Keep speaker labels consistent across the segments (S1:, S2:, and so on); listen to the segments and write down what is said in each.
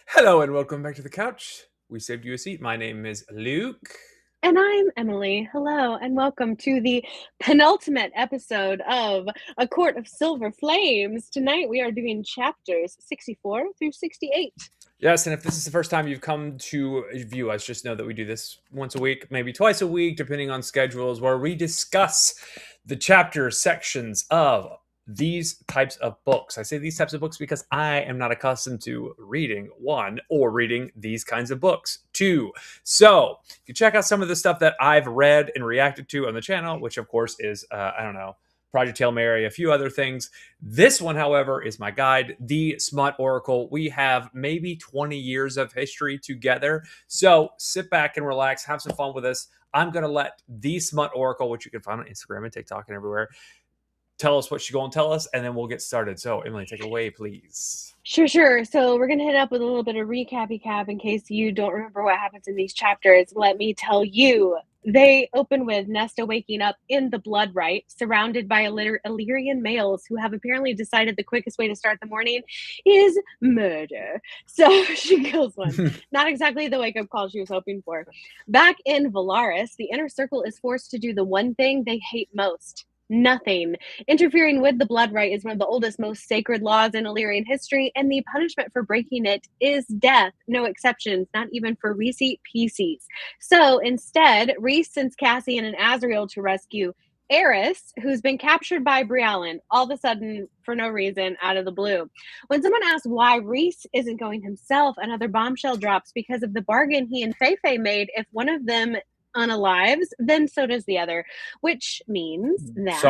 S1: Hello and welcome back to the couch. We saved you a seat. My name is Luke.
S2: And I'm Emily. Hello, and welcome to the penultimate episode of A Court of Silver Flames. Tonight we are doing chapters 64 through 68.
S1: Yes, and if this is the first time you've come to view us, just know that we do this once a week, maybe twice a week, depending on schedules, where we discuss the chapter sections of these types of books. I say these types of books because I am not accustomed to reading, one, or reading these kinds of books, two. So you can check out some of the stuff that I've read and reacted to on the channel, which of course is, I don't know, Project Hail Mary, a few other things. This one, however, is my guide, The Smut Oracle. We have maybe 20 years of history together. So sit back and relax, have some fun with us. I'm going to let The Smut Oracle, which you can find on Instagram and TikTok and everywhere, tell us what she's going to tell us, and then we'll get started. So, Emily, take it away, please.
S2: Sure. So we're going to hit up with a little bit of recap in case you don't remember what happens in these chapters. Let me tell you. They open with Nesta waking up in the Blood Rite, surrounded by Illyrian males who have apparently decided the quickest way to start the morning is murder. So she kills one. Not exactly the wake-up call she was hoping for. Back in Valaris, the Inner Circle is forced to do the one thing they hate most. Nothing. Interfering with the Blood Rite is one of the oldest, most sacred laws in Illyrian history, and the punishment for breaking it is death. No exceptions, not even for receipt PCs. So instead, Rhys sends Cassian and Azriel to rescue Eris, who's been captured by Brialyn, all of a sudden, for no reason, out of the blue. When someone asks why Rhys isn't going himself, another bombshell drops because of the bargain he and Feifei made. If one of them unalives, then so does the other, which means that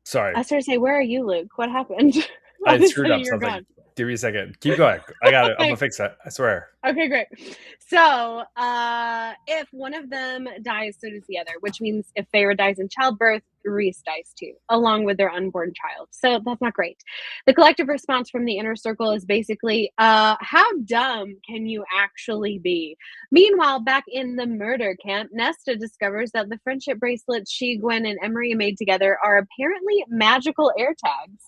S1: Sorry.
S2: I started to say, where are you, Luke? What happened? All
S1: I
S2: of a
S1: screwed
S2: sudden
S1: up
S2: you're
S1: something.
S2: gone.
S1: Give me a second. Keep going. I got it. I'm going to fix it. I swear.
S2: Okay, great. So, if one of them dies, so does the other, which means if Feyre dies in childbirth, Rhys dies too, along with their unborn child. So that's not great. The collective response from the Inner Circle is basically, how dumb can you actually be? Meanwhile, back in the murder camp, Nesta discovers that the friendship bracelets she, Gwyn, and Emerie made together are apparently magical air tags.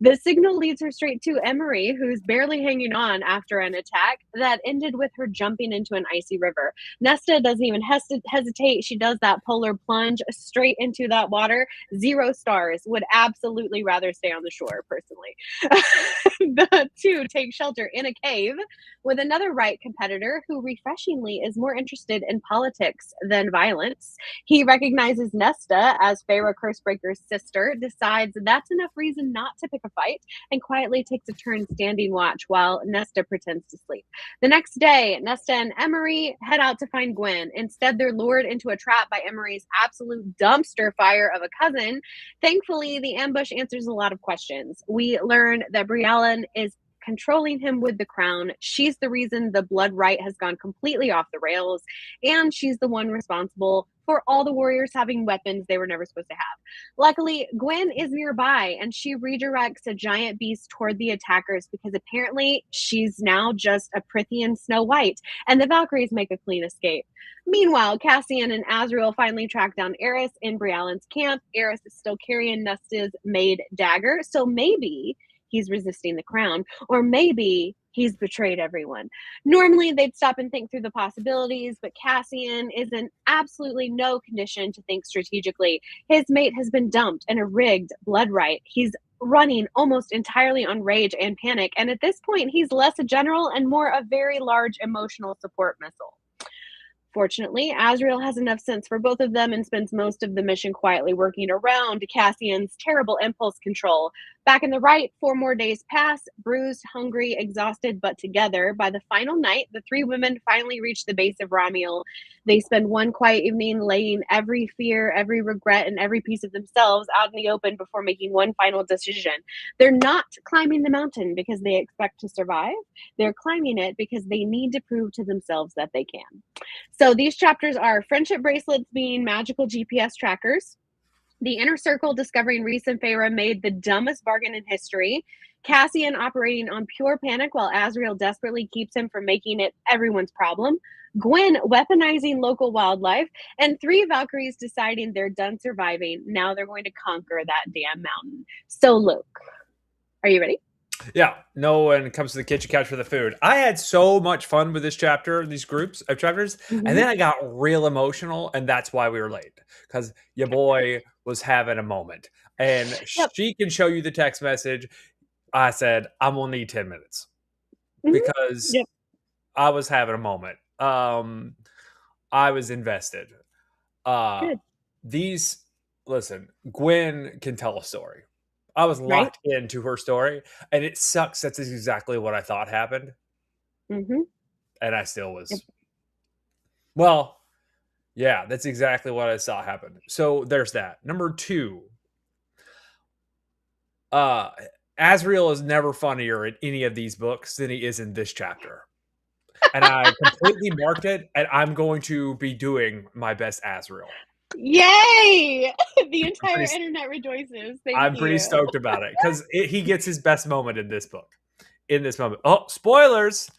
S2: The signal leads her straight to Emerie, who's barely hanging on after an attack that ended with her jumping into an icy river. Nesta doesn't even hesitate. She does that polar plunge straight into that water. 0 stars. Would absolutely rather stay on the shore, personally. The two take shelter in a cave with another Rite competitor who refreshingly is more interested in politics than violence. He recognizes Nesta as Feyre Cursebreaker's sister, decides that's enough reason not to pick a fight, and quietly takes a turn standing watch while Nesta pretends to sleep. The next day, Nesta and Emerie head out to find Gwyn. Instead, they're lured into a trap by Emerie's absolute dumpster fire of a cousin. Thankfully, the ambush answers a lot of questions. We learn that Brialyn is controlling him with the crown. She's the reason the Blood Rite has gone completely off the rails, and she's the one responsible for all the warriors having weapons they were never supposed to have. Luckily, Gwyn is nearby, and she redirects a giant beast toward the attackers because apparently she's now just a Prithian Snow White, and the Valkyries make a clean escape. Meanwhile, Cassian and Azriel finally track down Eris in Brialyn's camp. Eris is still carrying Nesta's made dagger, so maybe he's resisting the crown, or maybe he's betrayed everyone. Normally, they'd stop and think through the possibilities, but Cassian is in absolutely no condition to think strategically. His mate has been dumped in a rigged Blood Rite. He's running almost entirely on rage and panic, and at this point, he's less a general and more a very large emotional support missile. Fortunately, Azriel has enough sense for both of them and spends most of the mission quietly working around Cassian's terrible impulse control. Back in the Rite, 4 more days pass, bruised, hungry, exhausted, but together. By the final night, the 3 women finally reach the base of Ramiel. They spend one quiet evening laying every fear, every regret, and every piece of themselves out in the open before making one final decision. They're not climbing the mountain because they expect to survive. They're climbing it because they need to prove to themselves that they can. So these chapters are friendship bracelets being magical GPS trackers, the Inner Circle discovering Rhys and Feyre made the dumbest bargain in history, Cassian operating on pure panic while Azriel desperately keeps him from making it everyone's problem, Gwyn weaponizing local wildlife, and 3 Valkyries deciding they're done surviving. Now they're going to conquer that damn mountain. So Luke, are you ready?
S1: Yeah, no one comes to the kitchen couch for the food. I had so much fun with this chapter, these groups of chapters, and
S2: Mm-hmm.
S1: then I got real emotional, and that's why we were late. Because your boy was having a moment. And
S2: Yep.
S1: she can show you the text message. I said, I'm gonna need 10 minutes
S2: Mm-hmm.
S1: because
S2: Yep.
S1: I was having a moment. I was invested. Uh
S2: Good.
S1: these listen, Gwyn can tell a story. I was
S2: Right.
S1: locked into her story, and it sucks. That's exactly what I thought happened,
S2: Mm-hmm.
S1: and I still
S2: Yep.
S1: was. Well, yeah, that's exactly what I saw happen. So there's that. Number two, uh, Asriel is never funnier in any of these books than he is in this chapter, and I completely marked it. And I'm going to be doing my best Asriel.
S2: Yay! The
S1: I'm
S2: entire
S1: pretty,
S2: internet rejoices. Thank
S1: I'm pretty
S2: you.
S1: stoked about it because he gets his best moment in this book. In this moment, oh, spoilers!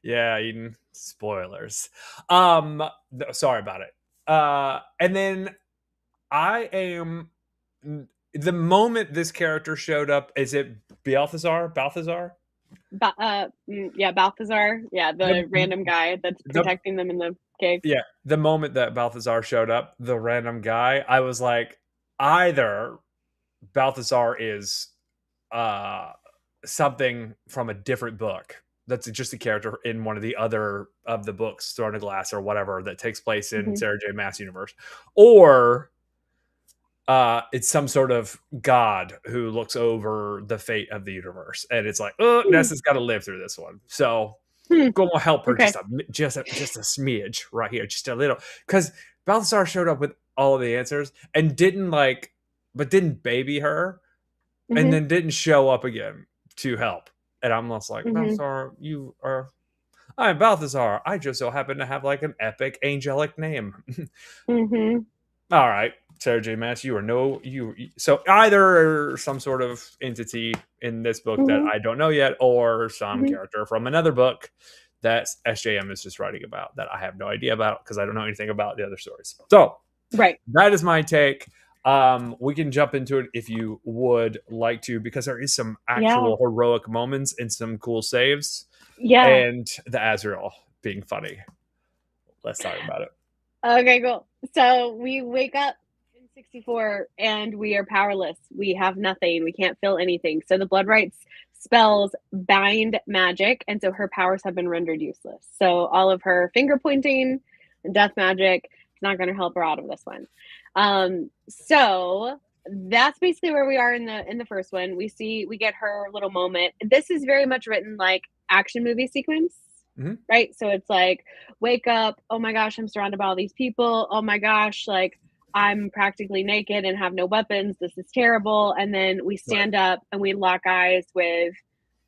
S1: Yeah, Eden, spoilers. Sorry about it. And then I am the moment this character showed up. Is it Balthazar? Balthazar?
S2: Yeah, Balthazar. Yeah,
S1: The,
S2: the random guy that's
S1: the
S2: protecting them in the cave.
S1: yeah, the moment that Balthazar showed up, the random guy, I was like, either Balthazar is uh something from a different book that's just a character in one of the other of the books, Throne of Glass or whatever, that takes place in
S2: Mm-hmm.
S1: Sarah J. Maas universe, or it's some sort of god who looks over the fate of the universe, and it's like, oh, Nessa's got to live through this one, so
S2: Hmm.
S1: go and help her
S2: Okay.
S1: just a smidge right here, just a little, because Balthasar showed up with all of the answers and didn't baby her, and
S2: Mm-hmm.
S1: then didn't show up again to help. And I'm just like,
S2: Mm-hmm.
S1: Balthazar, I'm Balthazar. I just so happen to have like an epic angelic name.
S2: Mm-hmm.
S1: All right, Sarah J. Maas, you are no you. So either some sort of entity in this book that
S2: Mm-hmm.
S1: I don't know yet, or some
S2: Mm-hmm.
S1: character from another book that SJM is just writing about that I have no idea about because I don't know anything about the other stories. So
S2: Right.
S1: that is my take. We can jump into it if you would like to, because there is some
S2: Yeah.
S1: actual heroic moments and some cool saves,
S2: Yeah.
S1: and the Azrael being funny. Let's talk about it.
S2: Okay, cool. So we wake up in 64 and we are powerless. We have nothing. We can't feel anything. So the Blood Rite's spells bind magic, and so her powers have been rendered useless. So all of her finger pointing and death magic is not going to help her out of this one. So that's basically where we are in the first one. We get her little moment. This is very much written like action movie sequence.
S1: Mm-hmm.
S2: Right. So it's like, wake up. Oh my gosh, I'm surrounded by all these people. Oh my gosh, like I'm practically naked and have no weapons. This is terrible. And then we
S1: Right.
S2: stand up and we lock eyes with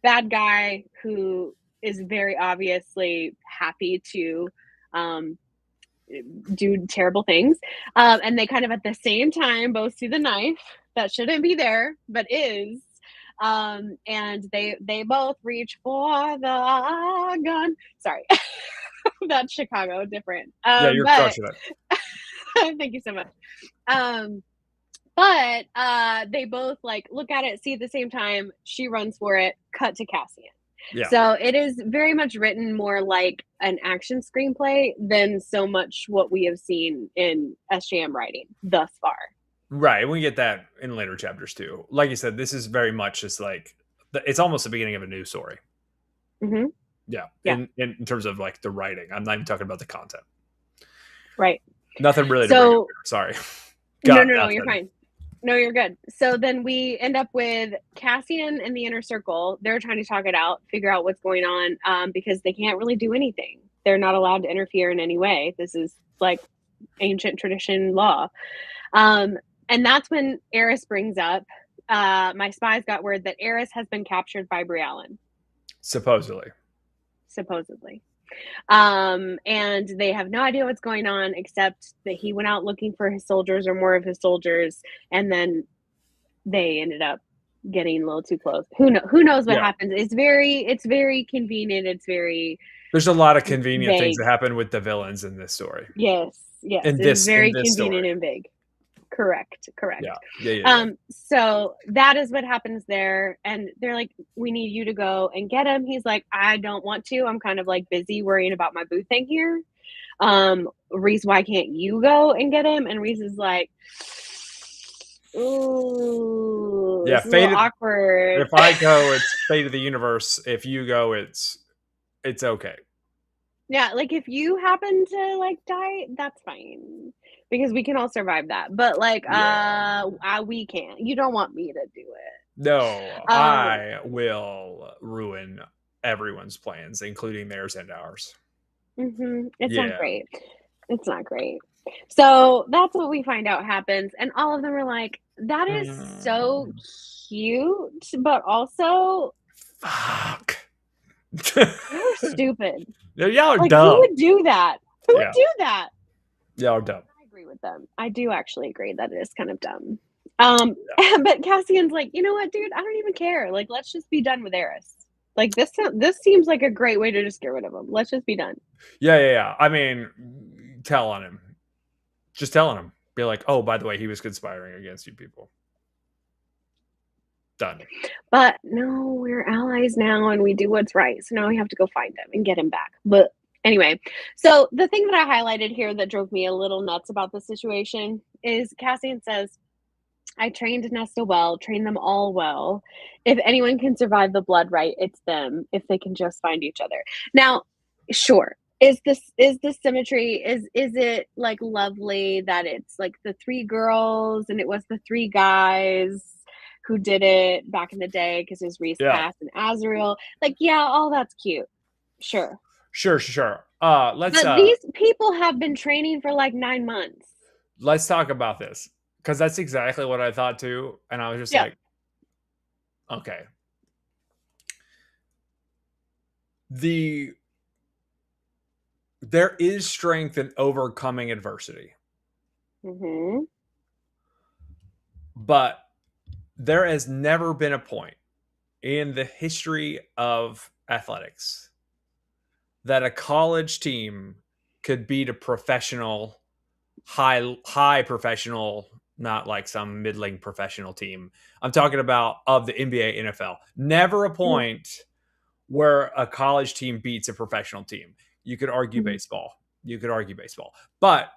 S2: bad guy who is very obviously happy to um, do terrible things. And they kind of at the same time both see the knife that shouldn't be there, but is. And they both reach for the gun. Sorry, that's Chicago, different.
S1: Yeah, you're
S2: But
S1: crushing it.
S2: thank you so much. But they both like look at it, see at the same time. She runs for it. Cut to Cassian.
S1: Yeah.
S2: So it is very much written more like an action screenplay than so much what we have seen in SJM writing thus far.
S1: Right. We get that in later chapters too. Like you said, this is very much just like it's almost the beginning of a new story.
S2: Mm-hmm.
S1: Yeah.
S2: Yeah.
S1: In terms of like the writing, I'm not even talking about the content.
S2: Right.
S1: Nothing really to bring up
S2: So
S1: here. Sorry.
S2: no, you're fine. No, you're good. So then we end up with Cassian and the inner circle. They're trying to talk it out, figure out what's going on, because they can't really do anything. They're not allowed to interfere in any way. This is like ancient tradition law. And that's when Eris brings up, my spies got word that Eris has been captured by Briallen.
S1: Supposedly.
S2: And they have no idea what's going on except that he went out looking for his soldiers or more of his soldiers, and then they ended up getting a little too close. Who knows what happens? It's very convenient. It's very
S1: There's a lot of convenient things
S2: vague.
S1: that happen with the villains in this story.
S2: Yes,
S1: In
S2: it's
S1: this
S2: very
S1: in this
S2: convenient
S1: story.
S2: and vague. Correct.
S1: Yeah.
S2: So that is what happens there. And they're like, we need you to go and get him. He's like, I don't want to. I'm kind of like busy worrying about my boo thing here. Reese, why can't you go and get him? And Reese is like, ooh,
S1: Yeah,
S2: it's a little awkward.
S1: If I go, it's fate of the universe. If you go, it's okay.
S2: Yeah, like if you happen to like die, that's fine because we can all survive that. But like, we can't. You don't want me to do it.
S1: No, I will ruin everyone's plans, including theirs and ours.
S2: It's not great. It's not great. So that's what we find out happens, and all of them are like, "That is so cute," but also,
S1: fuck.
S2: You're stupid.
S1: Y'all are
S2: like,
S1: dumb.
S2: Who would do that? Who would do that?
S1: Y'all are dumb.
S2: I agree with them. I do actually agree that it is kind of dumb. But Cassian's like, you know what, dude? I don't even care. Like, let's just be done with Eris. Like, this seems like a great way to just get rid of him. Let's just be done.
S1: Yeah. I mean, tell on him. Just telling him. Be like, oh, by the way, he was conspiring against you people. Done.
S2: But no, we're allies now and we do what's right. So now we have to go find him and get him back. But anyway, so the thing that I highlighted here that drove me a little nuts about the situation is Cassian says, I trained Nesta well, trained them all well. If anyone can survive the Blood Rite, it's them, if they can just find each other. Now, sure. Is this symmetry? Is it like lovely that it's like the 3 girls and it was the 3 guys who did it back in the day because it was Reese, Cass, and Azriel? Like, yeah, all that's cute. Sure.
S1: But
S2: these people have been training for like 9 months.
S1: Let's talk about this. Because that's exactly what I thought too. And I was just like, okay. There is strength in overcoming adversity. But there has never been a point in the history of athletics that a college team could beat a professional, high professional, not like some middling professional team. I'm talking about of the NBA, NFL. Never a point where a college team beats a professional team. You could argue baseball. But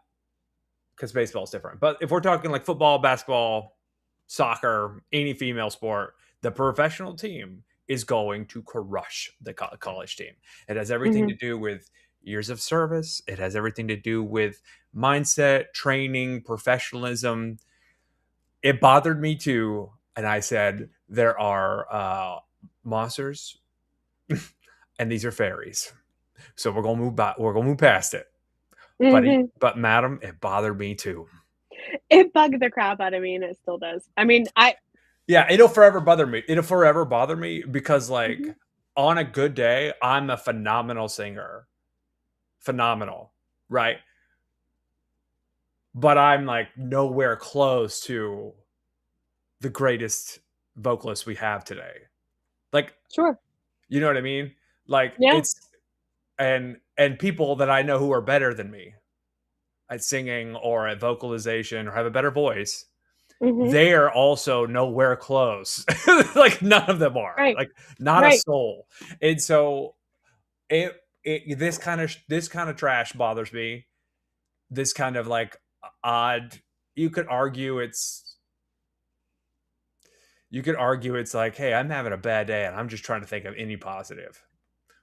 S1: because baseball is different. But if we're talking like football, basketball, soccer, any female sport, the professional team is going to crush the college team. It has everything to do with years of service. It has everything to do with mindset, training, professionalism. It bothered me too. And I said, there are monsters and these are fairies. So we're going to move past it. But madam, it bothered me too.
S2: It bugged the crap out of me and it still does. I mean,
S1: it'll forever bother me. Because like on a good day, I'm a phenomenal singer. Phenomenal, right? But I'm like nowhere close to the greatest vocalist we have today. Like,
S2: sure.
S1: You know what I mean? Like it's and people that I know who are better than me at singing or at vocalization or have a better voice, they are also nowhere close. Like none of them are. Like not a soul. And so this kind of trash bothers me. This kind of like odd. You could argue it's like, hey, I'm having a bad day and I'm just trying to think of any positive.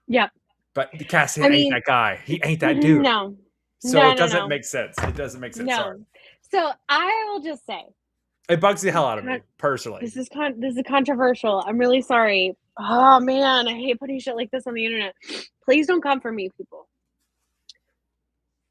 S2: Yeah.
S1: But Cassian ain't that guy. He ain't that dude.
S2: No.
S1: So it doesn't make sense. It doesn't make sense.
S2: No.
S1: Sorry.
S2: So I will just say,
S1: it bugs the hell out of me personally.
S2: This is controversial. I'm really sorry. Oh man, I hate putting shit like this on the internet. Please don't come for me, people.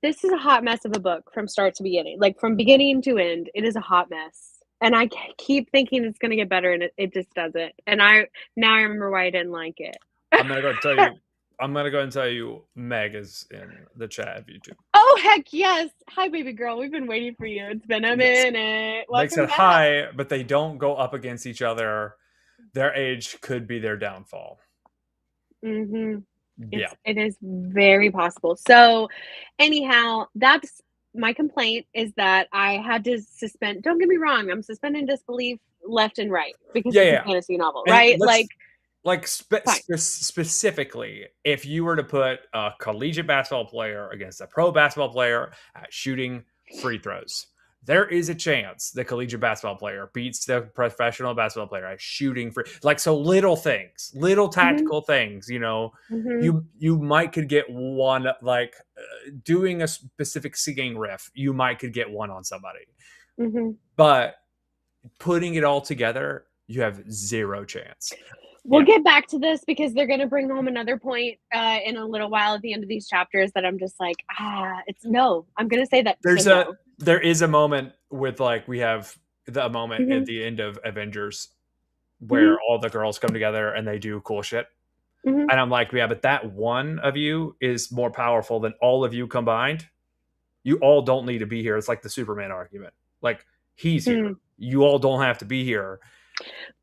S2: This is a hot mess of a book from start to beginning. Like from beginning to end, it is a hot mess. And I keep thinking it's going to get better and it just doesn't. And I remember why I didn't like it.
S1: I'm going to go tell you. I'm going to go and tell you Meg is in the chat of YouTube.
S2: Oh, heck yes. Hi, baby girl. We've been waiting for you. It's been a minute.
S1: Meg said hi, but they don't go up against each other. Their age could be their downfall.
S2: It is very possible. So anyhow, that's my complaint is that I had to suspend. Don't get me wrong, I'm suspending disbelief left and right because it's a
S1: Yeah.
S2: fantasy novel,
S1: And
S2: right?
S1: let's like
S2: Fine.
S1: specifically, if you were to put a collegiate basketball player against a pro basketball player at shooting free throws, there is a chance the collegiate basketball player beats the professional basketball player at shooting free. Like, so little things, little
S2: Mhm,
S1: tactical things,
S2: mhm,
S1: you might could get one, like doing a specific singing riff, you might could get one on somebody,
S2: mhm.
S1: but putting it all together, you have zero chance.
S2: We'll
S1: Yeah.
S2: get back to this because they're gonna bring home another point, in a little while at the end of these chapters that I'm just like, it's no. I'm gonna say that so
S1: There's a
S2: no.
S1: there is a moment with, like, we have the moment at
S2: Mhm,
S1: the end of Avengers
S2: mhm,
S1: where all the girls come together and they do cool shit.
S2: mhm,
S1: And I'm like, yeah, but that one of you is more powerful than all of you combined. You all don't need to be here. It's like the Superman argument. Like, he's here.
S2: mm.
S1: You all don't have to be here.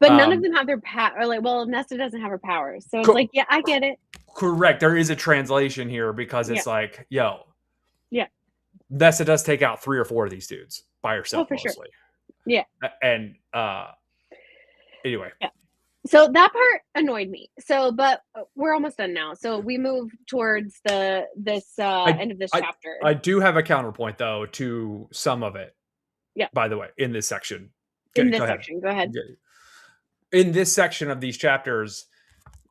S2: But none of
S1: Um,
S2: them have their or like, well, Nesta doesn't have her powers, so it's like,
S1: co-
S2: yeah, I get it.
S1: correct. There is a translation here because
S2: Yeah,
S1: it's like, yo,
S2: yeah.
S1: Nessa does take out 3 or 4 of these dudes by
S2: Oh,
S1: herself
S2: for sure.
S1: mostly.
S2: Yeah,
S1: And anyway,
S2: yeah. So that part annoyed me. So, but we're almost done now. So we move towards this
S1: I
S2: end of this
S1: I
S2: chapter.
S1: I do have a counterpoint though to some of it.
S2: Yeah,
S1: By the way, in this section,
S2: in
S1: go
S2: this
S1: ahead.
S2: section. Go ahead.
S1: In this section of these chapters,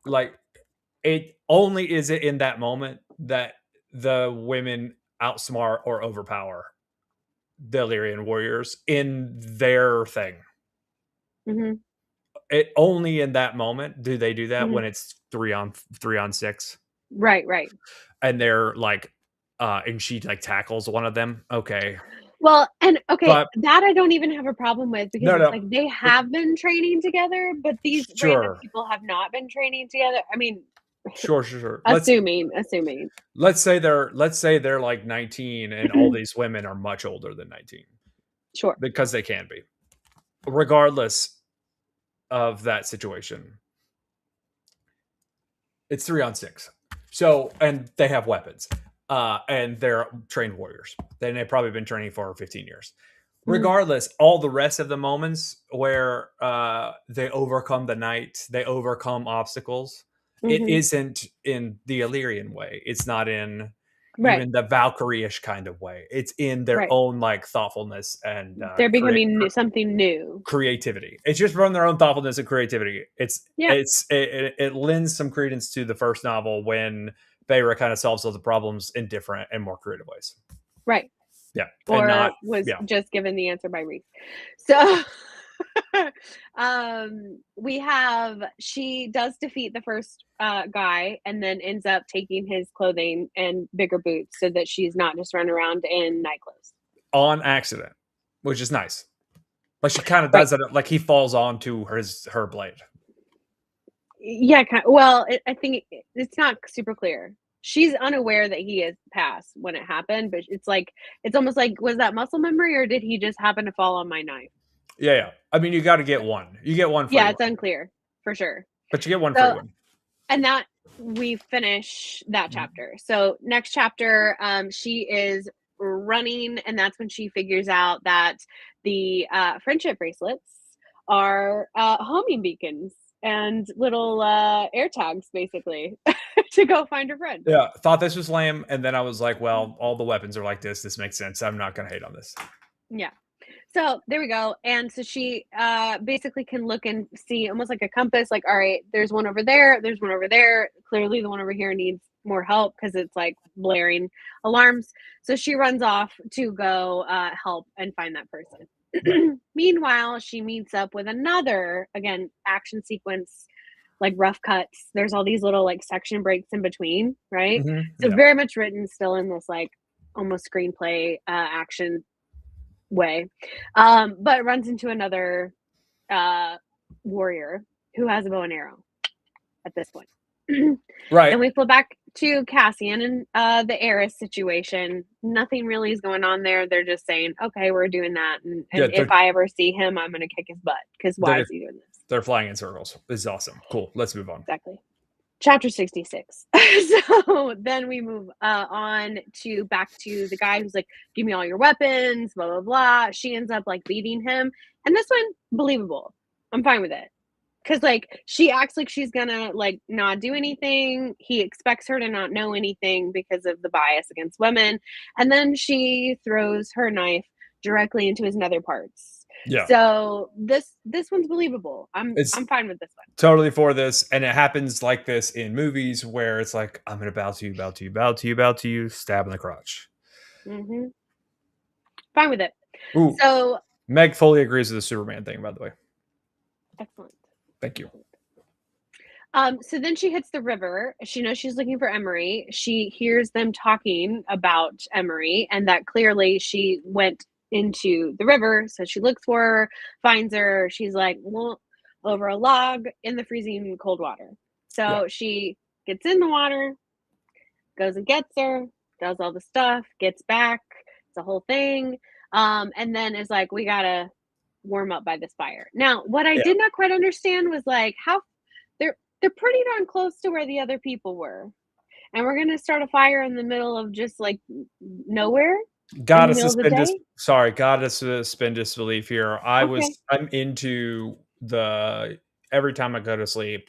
S1: like, it only is it in that moment that the women outsmart or overpower the Illyrian warriors in their thing.
S2: Mhm,
S1: It only in that moment do they do that,
S2: mhm.
S1: when it's 3-on 6
S2: Right, right.
S1: and they're like, and she like tackles one of them. Okay,
S2: Well, and okay,
S1: but
S2: that I don't even have a problem with because
S1: no,
S2: it's
S1: no,
S2: like they
S1: but
S2: have been training together, but these random
S1: sure,
S2: people have not been training together. I mean,
S1: sure.
S2: assuming.
S1: Let's say they're like 19 and all these women are much older than 19
S2: Sure.
S1: because they can be. Regardless of that situation, it's 3-on 6. So, and they have weapons. And they're trained warriors. Then they've probably been training for 15 years.
S2: Mhm,
S1: Regardless, all the rest of the moments where they overcome the night, they overcome obstacles, it
S2: mhm.
S1: isn't in the Illyrian way. It's not in
S2: Right,
S1: even the Valkyrie-ish kind of way. It's in their
S2: right.
S1: own like thoughtfulness and
S2: They're becoming something new.
S1: creativity. It's just from their own thoughtfulness and creativity.
S2: Yeah,
S1: It lends some credence to the first novel when Feyre kind of solves all the problems in different and more creative ways.
S2: right.
S1: Yeah, and not
S2: Or was
S1: yeah.
S2: just given the answer by Reese. So we have she does defeat the first guy and then ends up taking his clothing and bigger boots so that she's not just running around in night clothes.
S1: On accident, which is nice. Like, she kind of
S2: Right.
S1: does it. Like, he falls onto her blade.
S2: Yeah, well, I think it's not super clear. She's unaware that he is passed when it happened, but it's like it's almost like was that muscle memory or did he just happen to fall on my knife?
S1: Yeah. I mean, you got to get one. You get one free
S2: Yeah, it's
S1: one,
S2: unclear for sure.
S1: but you get one free
S2: So
S1: one.
S2: and that we finish that
S1: Mhm.
S2: chapter. So next chapter, she is running, and that's when she figures out that the friendship bracelets are homing beacons and little air tags, basically, to go find her friend.
S1: Yeah, thought this was lame, and then I was like, well, all the weapons are like this. This makes sense. I'm not gonna hate on this.
S2: Yeah. So there we go. And so she basically can look and see almost like a compass, like, all right, there's one over there, there's one over there. Clearly, the one over here needs more help because it's like blaring alarms. So she runs off to go help and find that
S1: Right.
S2: person. Meanwhile, she meets up with another, again, action sequence, like rough cuts. There's all these little like section breaks in between, right? So
S1: Yeah.
S2: very much written still in this like almost screenplay action way. But runs into another uh, warrior who has a bow and arrow at this point.
S1: Right.
S2: Then we flip back to Cassian and the heiress situation. Nothing really is going on there. They're just saying, okay, we're doing that.
S1: Yeah.
S2: And if I ever see him, I'm going to kick his butt because why
S1: They're
S2: is he doing this?
S1: they're flying in circles. This is awesome. Cool. Let's move on.
S2: Exactly. Chapter 66. So then we move on to back to the guy who's like, give me all your weapons, blah, blah, blah. She ends up like beating him. And this one, believable. I'm fine with it. Cause like she acts like she's gonna like not do anything. He expects her to not know anything because of the bias against women. And then she throws her knife directly into his nether parts.
S1: Yeah.
S2: So this one's believable.
S1: It's
S2: I'm fine with this one.
S1: totally for this, and it happens like this in movies where it's like, I'm gonna bow to you, bow to you, bow to you, bow to you, stab in the crotch.
S2: Mm-hmm. Fine with it.
S1: Ooh,
S2: So
S1: Meg fully agrees with the Superman thing, by the way.
S2: excellent.
S1: Thank you.
S2: So then she hits the river. She knows she's looking for Emerie. She hears them talking about Emerie, and that clearly she went into the river. So she looks for her, finds her. She's like, well, over a log in the freezing cold water. So
S1: Yeah.
S2: she gets in the water, goes and gets her, does all the stuff, gets back. It's a whole thing. And then is like, we gotta warm up by this fire. Now, what I
S1: Yeah.
S2: did not quite understand was like how they're pretty darn close to where the other people were. And we're gonna start a fire in the middle of just like nowhere in the
S1: Gotta
S2: middle of the
S1: suspend this.
S2: day.
S1: Sorry, gotta suspend disbelief here.
S2: Okay.
S1: I'm into the every time I go to sleep.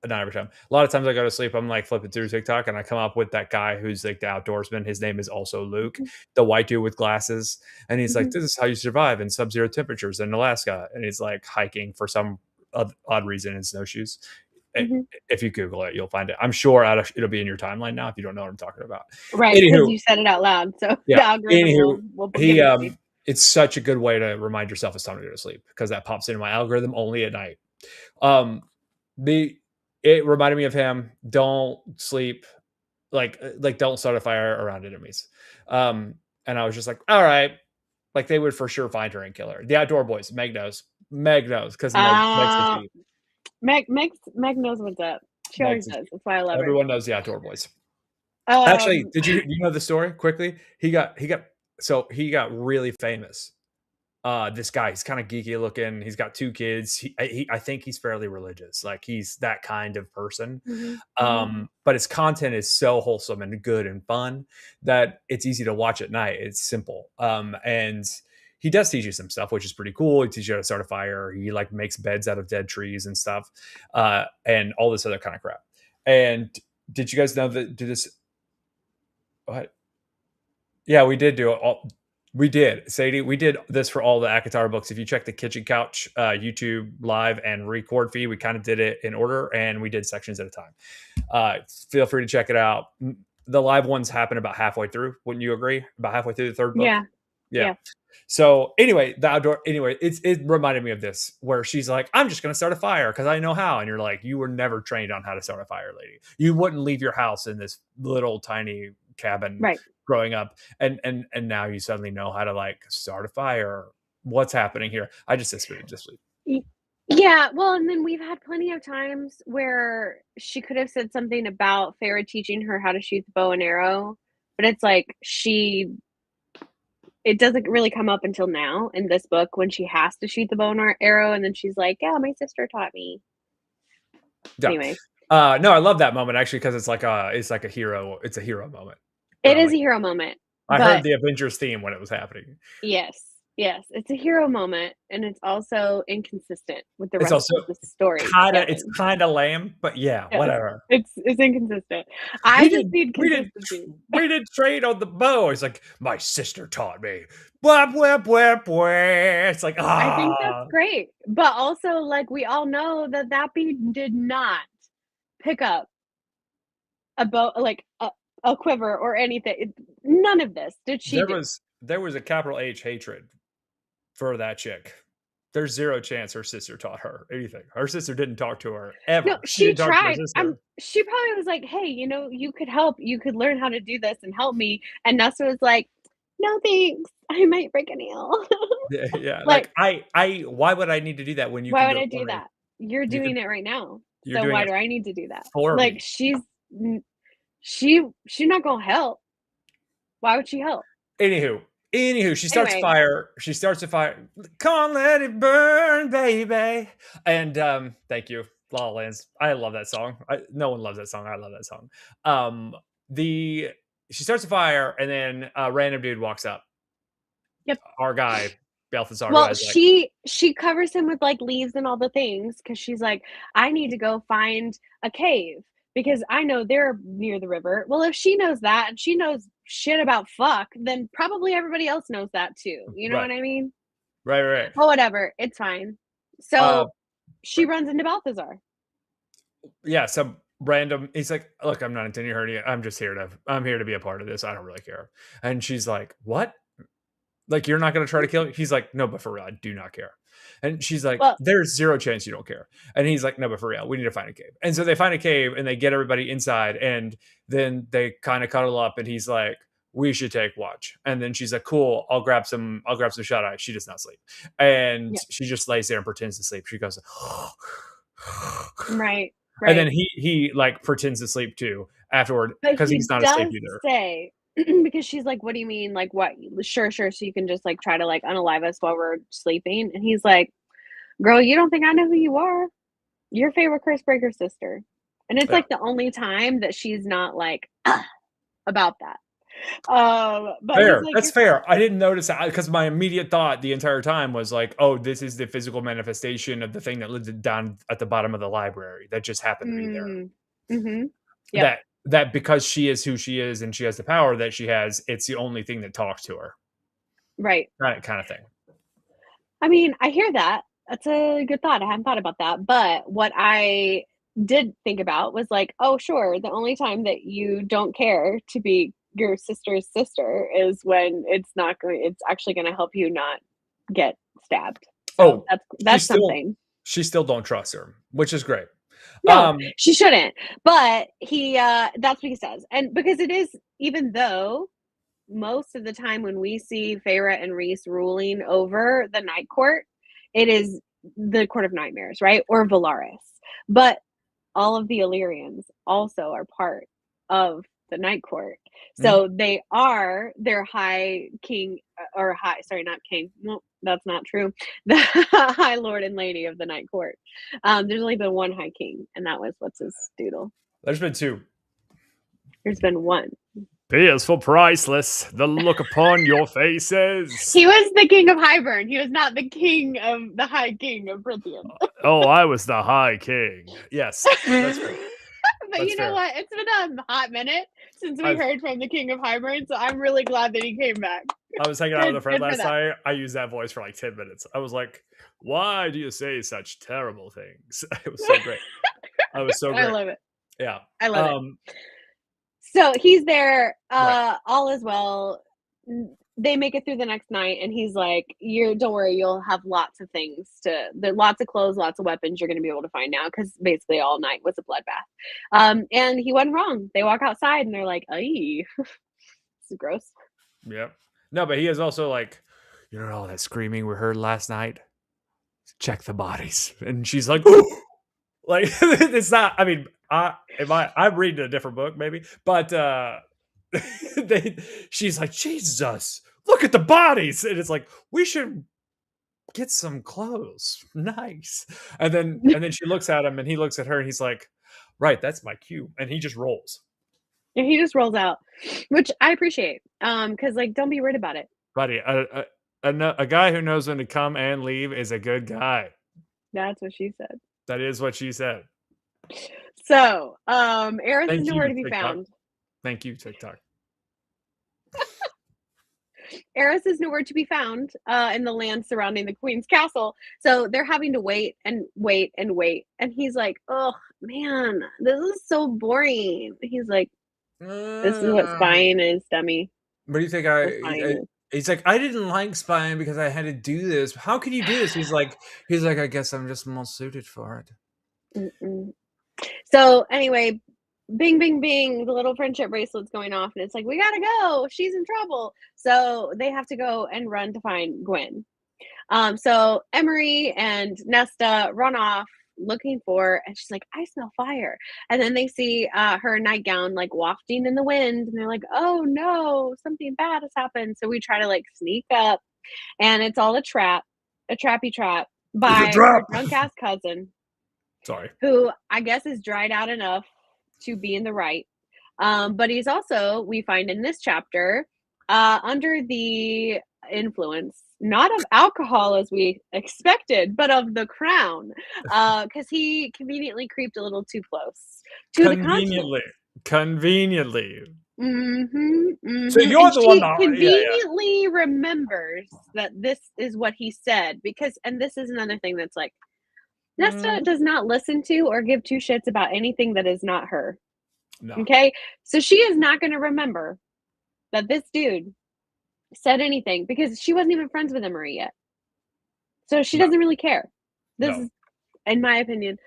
S1: Not every time. A lot of times I go to sleep, I'm like flipping through TikTok and I come up with that guy who's like the outdoorsman. His name is also Luke,
S2: Mhm,
S1: the white dude with glasses. And he's like,
S2: mhm,
S1: this is how you survive in sub zero temperatures in Alaska. And he's like hiking for some odd reason in snowshoes.
S2: mhm.
S1: If you Google it, you'll find it. I'm sure it'll be in your timeline now if you don't know what I'm talking about.
S2: Right, because
S1: Anywho,
S2: you said it out loud, so
S1: yeah.
S2: the algorithm
S1: Anywho,
S2: will give
S1: he
S2: it to you.
S1: it's such a good way to remind yourself it's time to go to sleep because that pops into my algorithm only at night. Um, the it reminded me of him. Don't sleep like don't start a fire around enemies. And I was just like, all right, like they would for sure find her and kill her. The outdoor boys, Meg knows because Meg's a
S2: Uh,
S1: G.
S2: Meg knows what's up. She always
S1: Meg's a G.
S2: does. That's why I love her.
S1: Everyone knows the outdoor boys. Actually,
S2: Um,
S1: do you know the story quickly? He got really famous. This guy, he's kind of geeky looking. He's got 2 kids. I think he's fairly religious. Like he's that kind of person.
S2: mhm, mhm,
S1: But his content is so wholesome and good and fun that it's easy to watch at night. It's simple. And he does teach you some stuff, which is pretty cool. He teaches you how to start a fire. He like makes beds out of dead trees and stuff, and all this other kind of crap. And did you guys know that do this? What? Yeah, we did do it all. We did, Sadie. We did this for all the ACOTAR books. If you check the Kitchen Couch YouTube live and record feed, we kind of did it in order, and we did sections at a time. Feel free to check it out. The live ones happen about halfway through. Wouldn't you agree? About halfway through the 3rd book.
S2: yeah,
S1: Yeah.
S2: yeah.
S1: So anyway, the outdoor. Anyway, it reminded me of this where she's like, "I'm just going to start a fire because I know how," and you're like, "You were never trained on how to start a fire, lady. You wouldn't leave your house in this little tiny cabin
S2: Right.
S1: growing up, and now you suddenly know how to like start a fire. What's happening here?" I just suspended disbelief.
S2: Y Yeah, well, and then we've had plenty of times where she could have said something about Farrah teaching her how to shoot the bow and arrow, but it's like it doesn't really come up until now in this book when she has to shoot the bow and arrow, and then she's like, "Yeah, my sister taught me."
S1: Yeah.
S2: Anyway,
S1: No, I love that moment actually because it's like a hero. It's a hero moment where
S2: it
S1: I'm
S2: is
S1: like,
S2: a hero moment,
S1: I heard
S2: but
S1: the Avengers theme when it was happening.
S2: yes, yes, it's a hero moment, and it's also inconsistent with the
S1: It's
S2: rest
S1: also
S2: of the storytelling.
S1: kind of lame, but yeah,
S2: Yes,
S1: whatever.
S2: it's inconsistent.
S1: We
S2: I just
S1: did
S2: need
S1: we did
S2: consistency.
S1: we did trade on the bow. It's like my sister taught me. Blah blah blah blah. It's like
S2: I think that's
S1: ah.
S2: great, but also, like, we all know that that bee did not pick up a bow like, a quiver or anything. None of this did she do.
S1: There was a capital H hatred for that chick. There's zero chance her sister taught her anything. Her sister didn't talk to her
S2: No,
S1: ever. She
S2: she
S1: didn't talk to her
S2: tried.
S1: sister.
S2: She probably was like, "Hey, you could help. You could learn how to do this and help me." And Nesta was like, "No, thanks. I might break a nail."
S1: Yeah, yeah.
S2: Like,
S1: Like I why would I need to do that when you
S2: why
S1: can
S2: would
S1: do
S2: I
S1: it for
S2: do
S1: me?
S2: that? You're
S1: You could
S2: doing it right now.
S1: you're
S2: So
S1: doing
S2: why
S1: it
S2: do I need to do that?
S1: for
S2: Like,
S1: me.
S2: she's not gonna help. Why would she help?
S1: Anywho, she starts a
S2: Anyway,
S1: fire. Come on, let it burn, baby. And thank you. La La Land's. I love that song. No one loves that song. I love that song. Um, the she starts a fire, and then a random dude walks up.
S2: Yep.
S1: Our guy Balthazar, who
S2: Well,
S1: has like
S2: she covers him with like leaves and all the things because she's like, I need to go find a cave because I know they're near the river. Well, if she knows that and she knows shit about fuck, then probably everybody else knows that too. You know
S1: right,
S2: what I mean?
S1: right.
S2: Well, whatever, it's fine.
S1: Uh,
S2: So she runs into Balthazar.
S1: yeah, some random. He's like, "Look, I'm not intending to hurt you. I'm here to be a part of this. I don't really care." And she's like, "What? Like, you're not going to try to kill me?" He's like, "No, but for real, I do not care." And she's like,
S2: Well,
S1: "There's zero chance you don't care." And he's like, "No, but for real, we need to find a cave." And so they find a cave and they get everybody inside. And then they kind of cuddle up. And he's like, "We should take watch." And then she's like, "Cool, I'll grab some shut eye." She does not sleep, and
S2: yeah,
S1: she just lays there and pretends to sleep. She goes,
S2: right,
S1: and then
S2: right.
S1: he like pretends to sleep too afterward
S2: But
S1: because
S2: he
S1: he's not asleep
S2: does
S1: either.
S2: say because she's like, "What do you mean? Like what? Sure, sure. So you can just like try to like unalive us while we're sleeping?" And he's like, "Girl, you don't think I know who you are? Your favorite curse breaker sister." And it's
S1: Yeah.
S2: like the only time that she's not like about that. But he's
S1: Fair.
S2: like,
S1: That's fair. I didn't notice that because my immediate thought the entire time was like, "Oh, this is the physical manifestation of the thing that lived down at the bottom of the library that just happened to be there."
S2: mm, mm-hmm. Yep,
S1: That because she is who she is and she has the power that she has, it's the only thing that talks to her.
S2: right.
S1: That kind of thing.
S2: I mean, I hear that. That's a good thought. I hadn't thought about that. But what I did think about was like, oh, sure, the only time that you don't care to be your sister's sister is when it's actually going to help you not get stabbed. So
S1: Oh, she
S2: that's
S1: still
S2: something.
S1: she still don't trust her, which is great.
S2: No,
S1: Um,
S2: she shouldn't. But that's what he says. And because it is, even though most of the time when we see Feyre and Rhys ruling over the Night Court, it is the Court of Nightmares, right? Or Valaris. But all of the Illyrians also are part of the Night Court.
S1: mhm.
S2: So they are their high king or high, sorry, not king. No, that's not true. The high lord and lady of the Night Court. There's only been one high king, and that was what's his doodle.
S1: There's been two.
S2: There's been one.
S1: P is for priceless. The look upon your faces.
S2: He was the king of Highburn. He was not the king of the high king of Prithian.
S1: Oh, I was the High King. Yes, that's fair.
S2: But
S1: That's
S2: you know
S1: fair.
S2: what? It's been a hot minute since we
S1: I've
S2: heard from the king of Highburn, so I'm really glad that he came back.
S1: I was hanging out with a friend
S2: Good for
S1: last
S2: that.
S1: night. I used that voice for like 10 minutes. I was like, "Why do you say such terrible things?" It was so great. I was so
S2: I
S1: great.
S2: love it.
S1: Yeah.
S2: I love it.
S1: Um,
S2: So he's there,
S1: right.
S2: all is well. They make it through the next night, and he's like, "You don't worry, you'll have lots of things to. There, lots of clothes, lots of weapons. You're going to be able to find now because basically all night was a bloodbath." And he wasn't wrong. They walk outside, and they're like, "Ay, this is gross."
S1: Yep. No, but he is also like, "You know all that screaming we heard last night? Check the bodies." And she's like, "Ooh." Like it's not. I mean, I'm reading a different book maybe, but she's like, "Jesus, look at the bodies," and it's like we should get some clothes. Nice. And then she looks at him and he looks at her and he's like, "Right, that's my cue." And he just rolls.
S2: And he just rolls out, which I appreciate. Because like, don't be rude about it.
S1: Buddy, a guy who knows when to come and leave is a good guy.
S2: That's what she said.
S1: That is what she said.
S2: So, Eris is
S1: Thank
S2: nowhere
S1: you,
S2: to be
S1: TikTok.
S2: found.
S1: Thank you, TikTok.
S2: Eris is nowhere to be found in the land surrounding the queen's castle. So they're having to wait and wait and wait. And he's like, "Oh man, this is so boring." He's like, "This is what
S1: Uh,
S2: spying is, dummy.
S1: what do you think?
S2: What spying is."
S1: He's like, I didn't like spying because I had to do this. How can you do this? He's like, I guess I'm just more suited for it.
S2: Mm-mm. So anyway, bing, bing, bing, the little friendship bracelet's going off, and it's like, we gotta go. She's in trouble. So they have to go and run to find Gwyn. So Emerie and Nesta run off looking for, and she's like, I smell fire. And then they see her nightgown like wafting in the wind, and they're like, oh no, something bad has happened. So we try to like sneak up, and it's all a trap, a trappy trap
S1: It's a
S2: by her
S1: trap.
S2: drunk ass cousin.
S1: Sorry.
S2: who I guess is dried out enough to be in the right. But he's also, we find in this chapter, under the influence, not of alcohol as we expected, but of the crown, because he conveniently creeped a little too close to the continent.
S1: Conveniently. So
S2: Mm-hmm.
S1: you're
S2: And
S1: the one
S2: she
S1: that,
S2: conveniently remembers that this is what he said, because, and this is another thing that's like, Nesta does not listen to or give two shits about anything that is not her.
S1: No.
S2: Okay? So she is not going to remember that this dude said anything because she wasn't even friends with Emerie yet. So she doesn't really care. This is, in my opinion,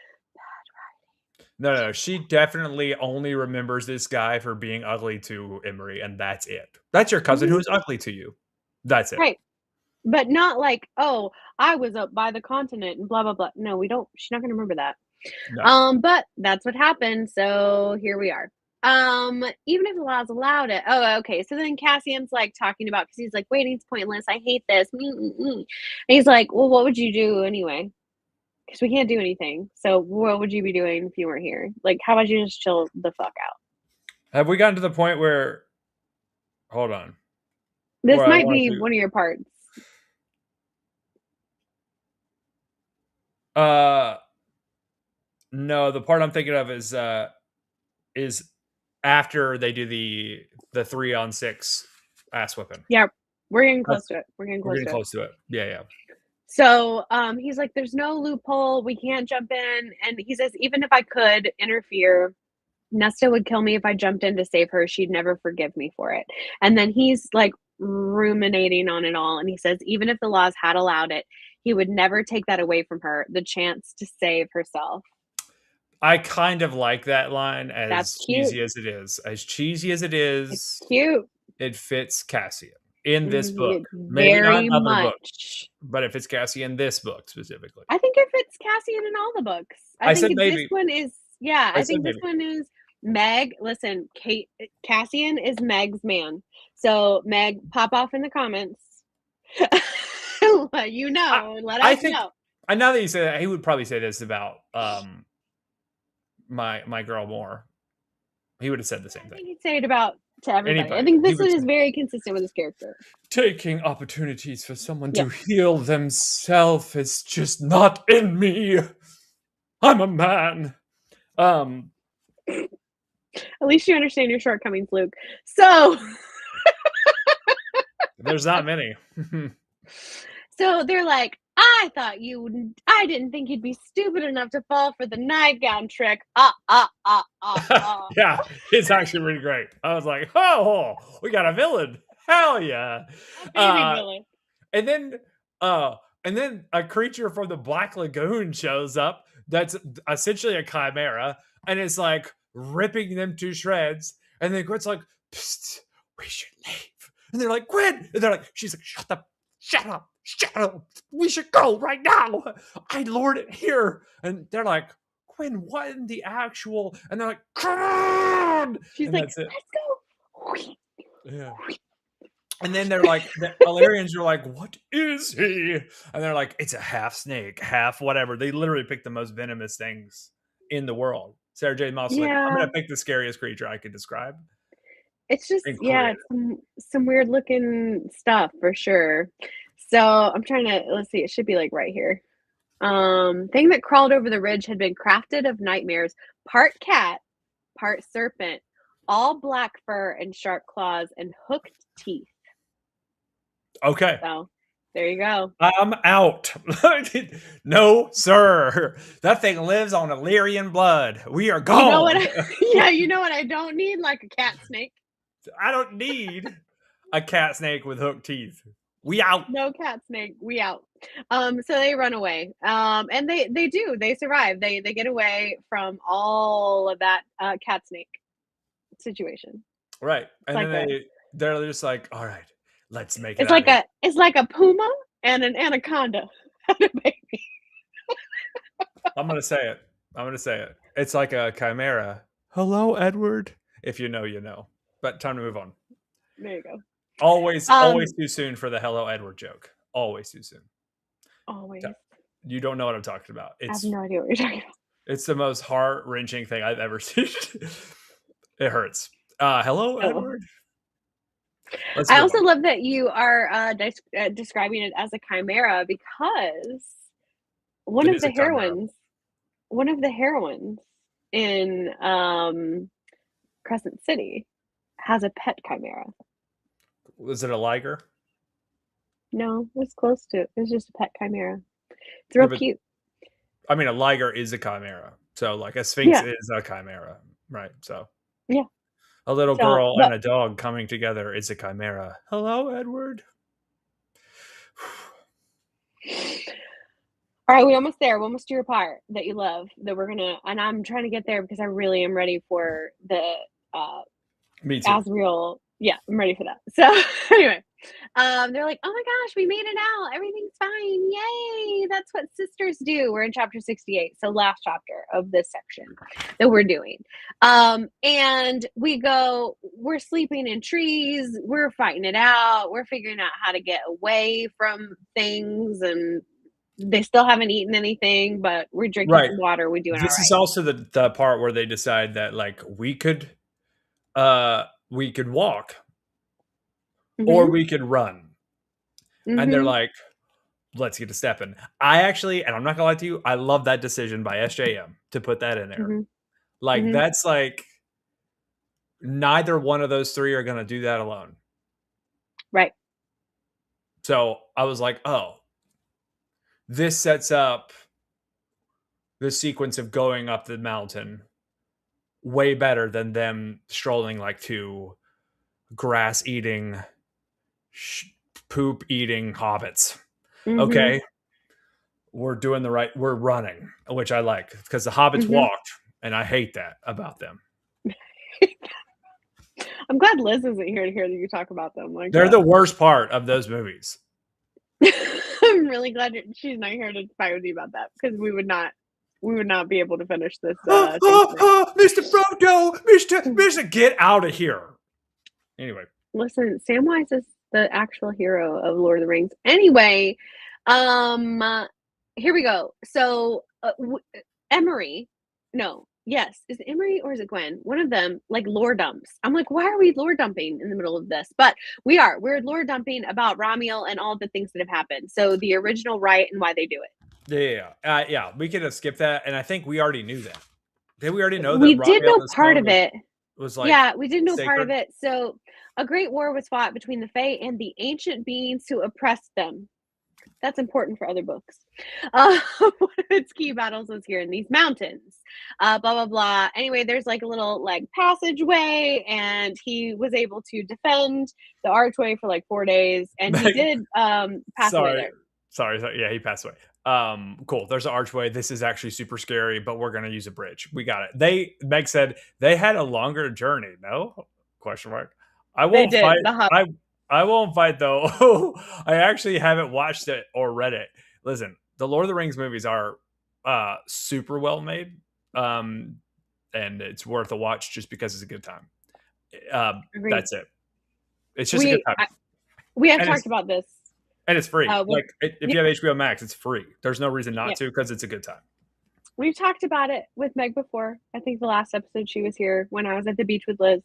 S1: No. She definitely only remembers this guy for being ugly to Emerie, and that's it. That's your cousin who is ugly to you. That's it.
S2: right. But not like, oh, I was up by the continent and blah blah blah. No, we don't. She's not gonna remember that.
S1: No.
S2: But that's what happened. So here we are. Even if the laws allowed it. Oh, okay. So then Cassian's like talking about, because he's like, waiting's pointless. I hate this. And he's like, well, what would you do anyway? Because we can't do anything. So what would you be doing if you weren't here? Like, how about you just chill the fuck out?
S1: Have we gotten to the point where? Hold on.
S2: This might be one of your parts.
S1: No, the part I'm thinking of is after they do the 3-on-6 ass whipping.
S2: Yeah, we're getting close to it. We're getting
S1: close to it. Yeah.
S2: So he's like, there's no loophole. We can't jump in. And he says, even if I could interfere, Nesta would kill me if I jumped in to save her. She'd never forgive me for it. And then he's like ruminating on it all. And he says, even if the laws had allowed it, he would never take that away from her, the chance to save herself.
S1: I kind of like that line, as
S2: That's
S1: cheesy as it is. As cheesy as it is,
S2: it's cute.
S1: It fits Cassian in this book.
S2: Maybe
S1: not in other
S2: much.
S1: books, but it fits Cassian in this book specifically.
S2: I think it fits Cassian in all the books. I think this one is, I think this one is Meg. Listen, Cassian is Meg's man. So Meg, pop off in the comments. Let us know.
S1: I know that you say that, he would probably say this about my girl Moore. He would have said the same thing.
S2: I think he'd say it about to everybody. I think this one is very consistent with his character.
S1: Taking opportunities for someone to heal themselves is just not in me. I'm a man.
S2: At least you understand your shortcomings, Luke. So
S1: there's not many.
S2: So they're like, I didn't think you'd be stupid enough to fall for the nightgown trick.
S1: Yeah, it's actually really great. I was like, oh, we got a villain. Hell yeah.
S2: Villain.
S1: And then a creature from the Black Lagoon shows up that's essentially a chimera, and it's like ripping them to shreds. And then Gwyn's like, psst, we should leave. And they're like, Gwyn! And they're like, she's like, shut up. We should go right now. I lord it here. And they're like, Gwyn, what in the actual? And they're like, come on.
S2: She's
S1: and
S2: like, let's go.
S1: Yeah. And then they're like, the Illyrians are like, what is he? And they're like, it's a half snake, half whatever. They literally pick the most venomous things in the world. Sarah J. Maas like, I'm going to pick the scariest creature I could describe.
S2: It's just, it's some weird looking stuff for sure. So I'm trying to, let's see, it should be like right here. Thing that crawled over the ridge had been crafted of nightmares, part cat, part serpent, all black fur and sharp claws and hooked teeth.
S1: Okay.
S2: So there you go.
S1: I'm out. No, sir. That thing lives on Illyrian blood. We are gone.
S2: You know what I don't need? Like a cat snake.
S1: I don't need a cat snake with hooked teeth. We out.
S2: No cat snake. We out. So they run away. And they survive. They get away from all of that cat snake situation.
S1: Right. And like then they're just like, all right, let's make it.
S2: It's like a puma and an anaconda. Baby.
S1: I'm gonna say it. It's like a chimera. Hello, Edward. If you know, you know. But time to move on.
S2: There you go.
S1: Always too soon for the hello, Edward joke. Always too soon.
S2: Always.
S1: You don't know what I'm talking about.
S2: I have no idea what you're talking about.
S1: It's the most heart-wrenching thing I've ever seen. It hurts. Hello,
S2: Oh.
S1: Edward. Let's
S2: I
S1: move
S2: also
S1: on.
S2: love that you are describing it as a chimera because one
S1: It
S2: of
S1: is
S2: the
S1: a chimera.
S2: heroines, one of the heroines in Crescent City has a pet chimera.
S1: Was it a liger?
S2: No, it was close to it. It was just a pet chimera. It's
S1: Yeah,
S2: real
S1: but
S2: cute.
S1: I mean, a liger is a chimera. So, like, a sphinx
S2: Yeah,
S1: is a chimera, right? So,
S2: yeah.
S1: a little
S2: So,
S1: girl and
S2: but
S1: a dog coming together is a chimera. Hello, Edward.
S2: all right, we almost there. We're almost to your part that you love. That we're gonna, and I'm trying to get there because I really am ready for the uh
S1: Me too.
S2: Asriel. Yeah, I'm ready for that. So anyway, they're like, "Oh my gosh, we made it out! Everything's fine! Yay! That's what sisters do." We're in chapter 68, so last chapter of this section that we're doing. And we go. We're sleeping in trees. We're fighting it out. We're figuring out how to get away from things, and they still haven't eaten anything, but we're drinking
S1: Right.
S2: some water. We're doing all
S1: This is
S2: right.
S1: also the part where they decide that like we could walk or
S2: Mm-hmm.
S1: we could run. And they're
S2: Mm-hmm.
S1: like, let's get to stepping. I actually, and I'm not gonna lie to you, I love that decision by SJM to put that in there.
S2: Mm-hmm.
S1: Like
S2: Mm-hmm.
S1: that's like neither one of those three are gonna do that alone.
S2: Right.
S1: So I was like, oh, this sets up the sequence of going up the mountain way better than them strolling like two grass eating, poop eating hobbits.
S2: Mm-hmm.
S1: Okay, we're doing the right. We're running, which I like because the hobbits
S2: Mm-hmm.
S1: walked, and I hate that about them.
S2: I'm glad Liz isn't here to hear you talk about them like
S1: They're
S2: that.
S1: the worst part of those movies.
S2: I'm really glad she's not here to fight with you about that because we would not be able to finish this thing tonight.
S1: Mr. Frodo, Mister, get out of here. Anyway,
S2: Listen, Samwise is the actual hero of Lord of the Rings. Anyway, um, uh, here we go. So, Emerie, no, yes, is it Emerie or is it Gwen? One of them, like lore dumps. I'm like, why are we lore dumping in the middle of this? But we are. We're lore dumping about Ramiel and all the things that have happened. So the original rite and why they do it.
S1: yeah, we could have skipped that, and I think we already knew that. Did we already know that
S2: We did
S1: Ramiel
S2: know
S1: the
S2: part
S1: stone
S2: of it.
S1: was like
S2: Yeah, we did know part of
S1: sacred?
S2: it. So, a great war was fought between the Fae and the ancient beings who oppressed them. That's important for other books. One of its key battles was here in these mountains. Blah blah blah. Anyway, there's like a little like passageway, and he was able to defend the archway for like 4 days, and he did pass away
S1: sorry,
S2: there.
S1: sorry. Yeah, he passed away. Cool. There's an archway. This is actually super scary, but we're gonna use a bridge. We got it. Meg said they had a longer journey. No question mark. I
S2: They
S1: won't fight.
S2: did the hub.
S1: I won't fight though. I actually haven't watched it or read it. Listen, the Lord of the Rings movies are super well made. Um, and it's worth a watch just because it's a good time.
S2: Agreed.
S1: That's it. It's just a good
S2: We
S1: time,
S2: I, we have
S1: and
S2: talked about this.
S1: it's free.
S2: With
S1: Like if
S2: yeah,
S1: you have HBO Max, it's free. There's no reason not
S2: yeah.
S1: to because it's a good time.
S2: We've talked about it with Meg before. I think the last episode she was here when I was at the beach with Liz,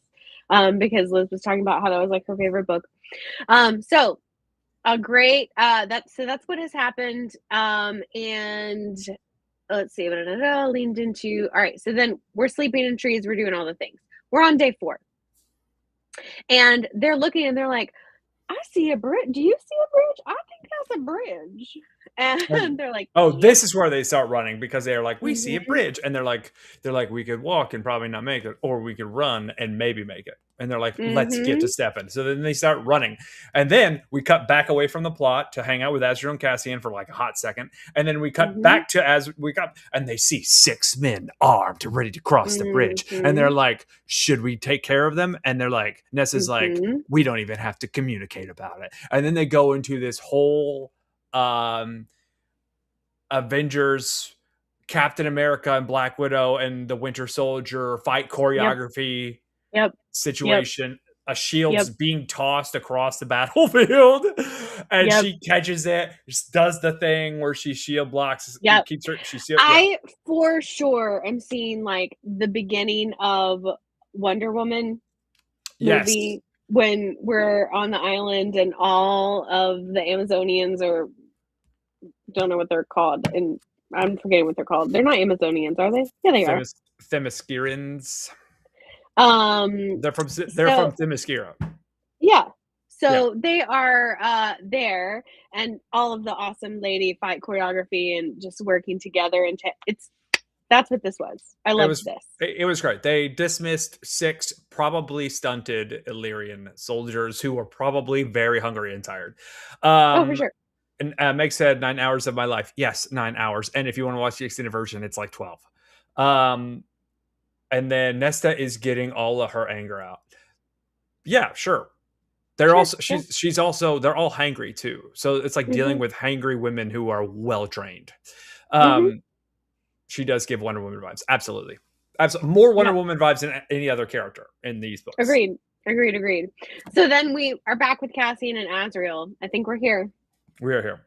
S2: because Liz was talking about how that was like her favorite book. So a great that's what has happened. And let's see, leaned into. All right, so then we're sleeping in trees. We're doing all the things. We're on day 4, and they're looking and they're like, "I see a bridge. Do you see a bridge? I think that's a bridge." And
S1: And
S2: they're like,
S1: oh,
S2: "Yep."
S1: this is where they start running because they're like, we see a
S2: Mm-hmm.
S1: bridge, and they're like, we could walk and probably not make it, or we could run and maybe make it. And they're like, let's get
S2: Mm-hmm.
S1: to stepping. So then they start running, and then we cut back away from the plot to hang out with Azrael and Cassian for like a hot second, and then we cut
S2: Mm-hmm.
S1: back to as we got, and they see 6 men armed, ready to cross the bridge, and they're
S2: Mm-hmm.
S1: like, should we take care of them? And they're like, Nessa's like,
S2: Mm-hmm.
S1: we don't even have to communicate about it, and then they go into this whole Avengers, Captain America and Black Widow and the Winter Soldier fight
S2: Yep.
S1: choreography
S2: Yep. Yep.
S1: situation. a shield's
S2: Yep.
S1: being tossed across the battlefield, and
S2: Yep.
S1: she catches it, just does the thing where she shield blocks,
S2: Yep.
S1: keeps her, she shield, yeah.
S2: I for sure am seeing like the beginning of Wonder Woman
S1: Yes.
S2: movie when we're on the island and all of the Amazonians, or don't know what they're called, and I'm forgetting what they're called. They're not Amazonians, are they? Yeah, they are.
S1: Themyscirans.
S2: Um,
S1: They're from
S2: so
S1: Themyscira.
S2: yeah.
S1: Yeah.
S2: So they are there, and all of the awesome lady fight choreography and just working together, and that's what this was. I loved this.
S1: It was great. They dismissed 6 probably stunted Illyrian soldiers who were probably very hungry and tired.
S2: Oh, for sure.
S1: And Meg said 9 hours of my life. Yes, 9 hours. And if you want to watch the extended version, it's like 12. And then Nesta is getting all of her anger out. Yeah, sure. They're
S2: Sure,
S1: also
S2: yeah.
S1: she's also, they're all hangry too. So it's like dealing
S2: Mhm.
S1: with hangry women who are well trained.
S2: Mhm.
S1: She does give Wonder Woman vibes. Absolutely. More Wonder
S2: Yep.
S1: Woman vibes than any other character in these books.
S2: Agreed. Agreed. So then we are back with Cassian and Azrael. I think we're here.
S1: We are here.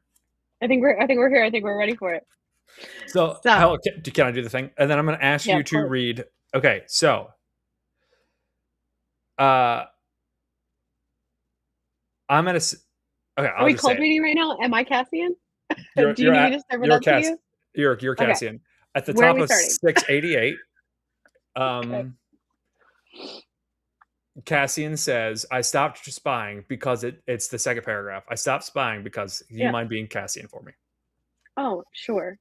S2: I think we're here. I think we're ready for it.
S1: So,
S2: So
S1: can I do the thing? And then I'm going to ask
S2: yeah,
S1: you
S2: of
S1: to
S2: course.
S1: read. Okay, so I'm going to. Okay,
S2: Are
S1: I'll
S2: we
S1: just say
S2: cold
S1: it.
S2: reading right now? Am I Cassian?
S1: You're
S2: Do you need me to serve it up to you?
S1: You're
S2: Okay.
S1: Cassian. At the
S2: Where are
S1: top
S2: we
S1: of
S2: starting?
S1: 688,
S2: Okay.
S1: Cassian says, "I stopped spying because it's the second paragraph. I stopped spying because you
S2: Yeah.
S1: mind being Cassian for me."
S2: Oh, sure.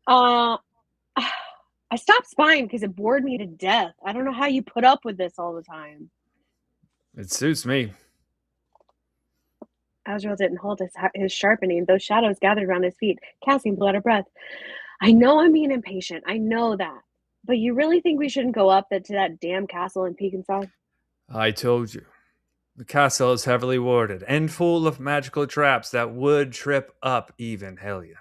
S2: Uh, I stopped spying because it bored me to death. I don't know how you put up with this all the time.
S1: It suits me.
S2: Azrael didn't hold his sharpening. Those shadows gathered around his feet. Cassian blew out a breath. I know I'm being impatient. I know that. But you really think we shouldn't go up to that damn castle and peek inside?
S1: I told you. The castle is heavily warded and full of magical traps that would trip up even Hellion.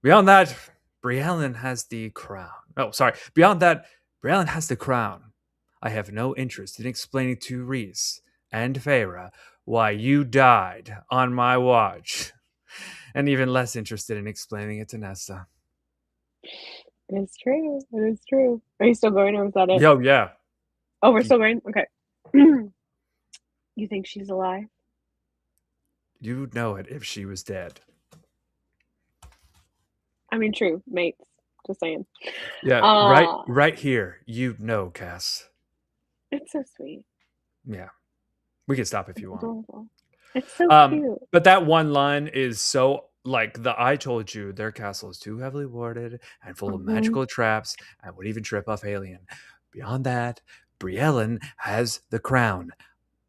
S1: Beyond that, Briellen has the crown. Oh, sorry. Beyond that, Briellen has the crown. I have no interest in explaining to Reese and Feyre why you died on my watch, and even less interested in explaining it to Nesta.
S2: It's true. It is true. Are you still going, or was that it?
S1: Yo, yeah.
S2: Oh, we're still going? Okay. You think she's alive?
S1: You'd know it if she was dead.
S2: I mean, true, mates. Just saying.
S1: Yeah, right here. You'd know, Cass.
S2: It's so sweet.
S1: Yeah. We can stop if you
S2: It's
S1: want.
S2: adorable. It's so cute.
S1: But that one line is so like I told you their castle is too heavily warded and full of magical traps and would even trip off Alien. Beyond that, Briellen has the crown.